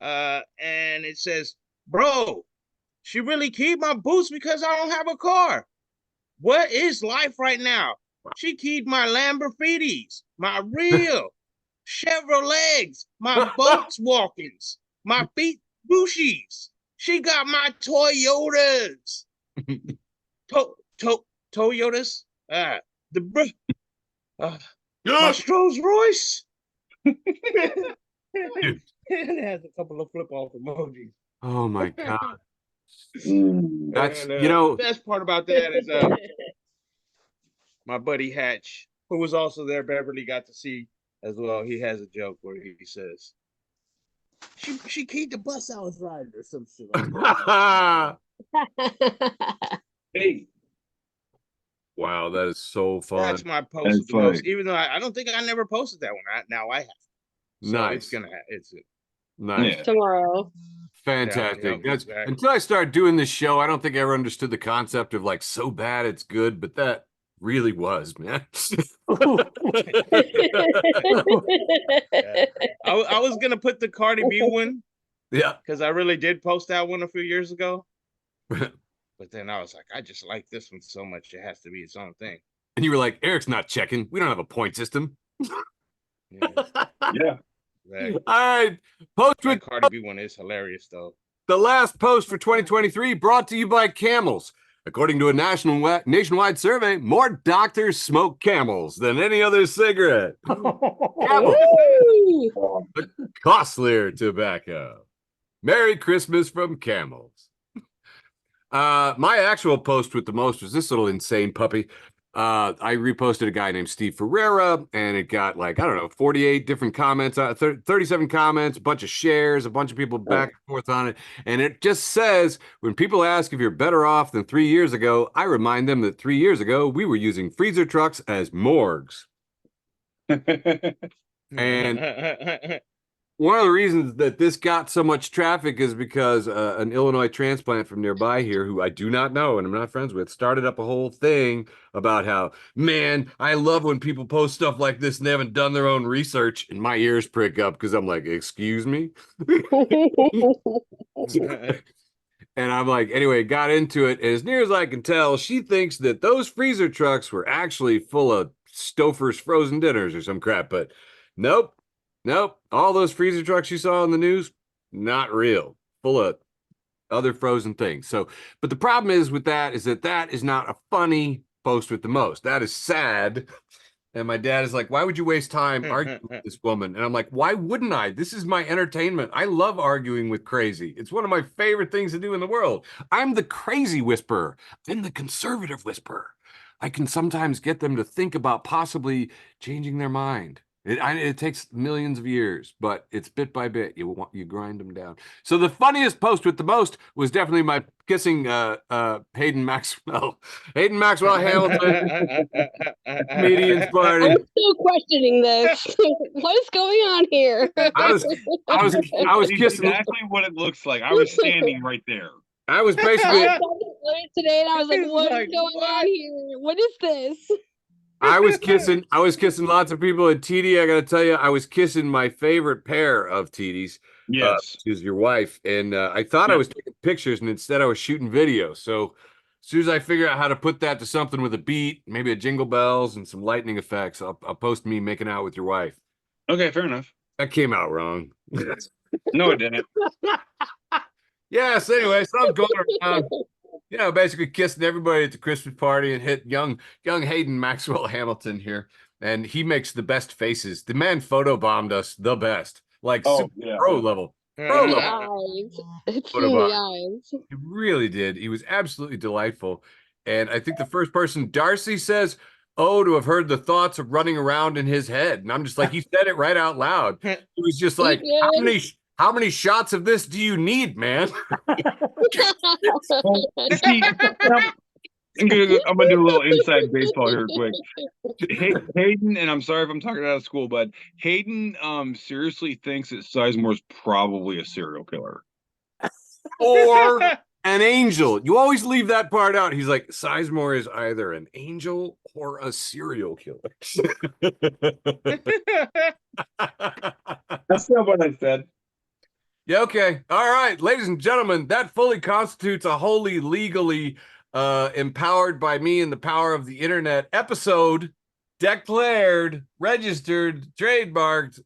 And it says, bro, she really keyed my boots because I don't have a car. What is life right now? She keyed my Lamborghinis, my real Chevrolets, my Volkswagens, my feet Bushies. She got my Toyotas. Toyotas? My Rolls Royce. And it has a couple of flip off emojis. Oh my God. That's, And, you know, the best part about that is my buddy Hatch, who was also there, Beverly got to see as well. He has a joke where he says, she keyed the bus I was riding or some shit like that. Hey, wow, that is so fun. That's my post That's with the most, funny. even though I don't think I never posted that one. Now I have. So Nice. It's gonna it's Nice. Yeah. Tomorrow. Fantastic. Yeah, That's exactly. until I started doing this show, I don't think I ever understood the concept of like so bad it's good, but that really was, man. I was gonna put the Cardi B one Yeah. because I really did post that one a few years ago. But then I was like, I just like this one so much, it has to be its own thing. And you were like, Eric's not checking. We don't have a point system. Yeah, yeah. exactly. All right. Post That with Cardi B one is hilarious though. the last post for 2023 brought to you by Camels. According to a nationwide survey, more doctors smoke Camels than any other cigarette. Camels. Woo! The costlier tobacco. Merry Christmas from Camels. My actual post with the most was this little insane puppy. I reposted a guy named Steve Ferreira, and it got like, I don't know, 48 different comments, 37 comments, a bunch of shares, a bunch of people back and forth on it. And it just says, when people ask if you're better off than 3 years ago, I remind them that 3 years ago, we were using freezer trucks as morgues. And one of the reasons that this got so much traffic is because an Illinois transplant from nearby here, who I do not know and I'm not friends with, started up a whole thing about how, man, I love when people post stuff like this and they haven't done their own research. And my ears prick up because I'm like, excuse me? And I'm like, anyway, got into it. And as near as I can tell, she thinks that those freezer trucks were actually full of Stouffer's frozen dinners or some crap. But nope. Nope. All those freezer trucks you saw in the news, not real. Full of other frozen things. So, but the problem is with that is that is not a funny post with the most. That is sad. And my dad is like, why would you waste time arguing with this woman? And I'm like, why wouldn't I? This is my entertainment. I love arguing with crazy. It's one of my favorite things to do in the world. I'm the crazy whisperer. I'm the conservative whisperer. I can sometimes get them to think about possibly changing their mind. It takes millions of years, but it's bit by bit. You grind them down. So the funniest post with the most was definitely my kissing Hayden Maxwell. Hayden Maxwell Hamilton, comedians party. I'm still questioning this. What is going on here? I was kissing exactly what it looks like. I was standing right there. I was basically I saw this today, and I was like, "What is going on here? What is this?" I was kissing lots of people at TD. I got to tell you, I was kissing my favorite pair of TDs. Yes. She was your wife. And I thought I was taking pictures, and instead I was shooting video. So as soon as I figure out how to put that to something with a beat, maybe a jingle bells and some lightning effects, I'll post me making out with your wife. Okay, fair enough. That came out wrong. No, it didn't. Yes, anyway, so I'm going around, basically kissing everybody at the Christmas party and hit young Hayden Maxwell Hamilton here. And he makes the best faces. The man photobombed us the best. Like pro level. Pro level. It's in the eyes. He really did. He was absolutely delightful. And I think the first person, Darcy, says, "Oh, to have heard the thoughts of running around in his head." And I'm just like, he said it right out loud. He was just like, how many shots of this do you need, man? See, I'm gonna do a little inside baseball here quick. Hayden, and I'm sorry if I'm talking out of school, but Hayden seriously thinks that Sizemore's probably a serial killer. Or an angel. You always leave that part out. He's like, Sizemore is either an angel or a serial killer. That's not what I said. Yeah, okay. All right, ladies and gentlemen, that fully constitutes a wholly legally empowered by me and the power of the internet episode, declared, registered, trademarked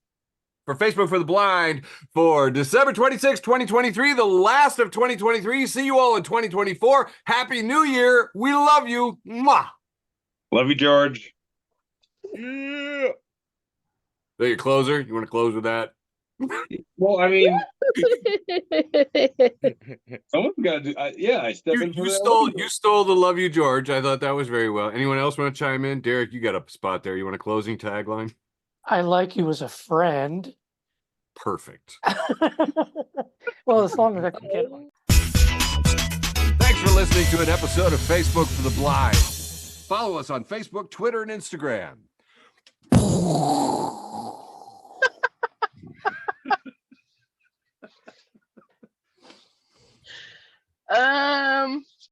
for Facebook for the Blind for December 26, 2023, the last of 2023. See you all in 2024. Happy New Year. We love you. Mwah. Love you, George. Yeah. There, your closer. You want to close with that? Well, I mean, someone's got to do. I stepped in. You stole the "Love You, George." I thought that was very well. Anyone else want to chime in? Derek, you got a spot there. You want a closing tagline? I like you as a friend. Perfect. Well, as long as I can get one. Thanks for listening to an episode of Facebook for the Blind. Follow us on Facebook, Twitter, and Instagram.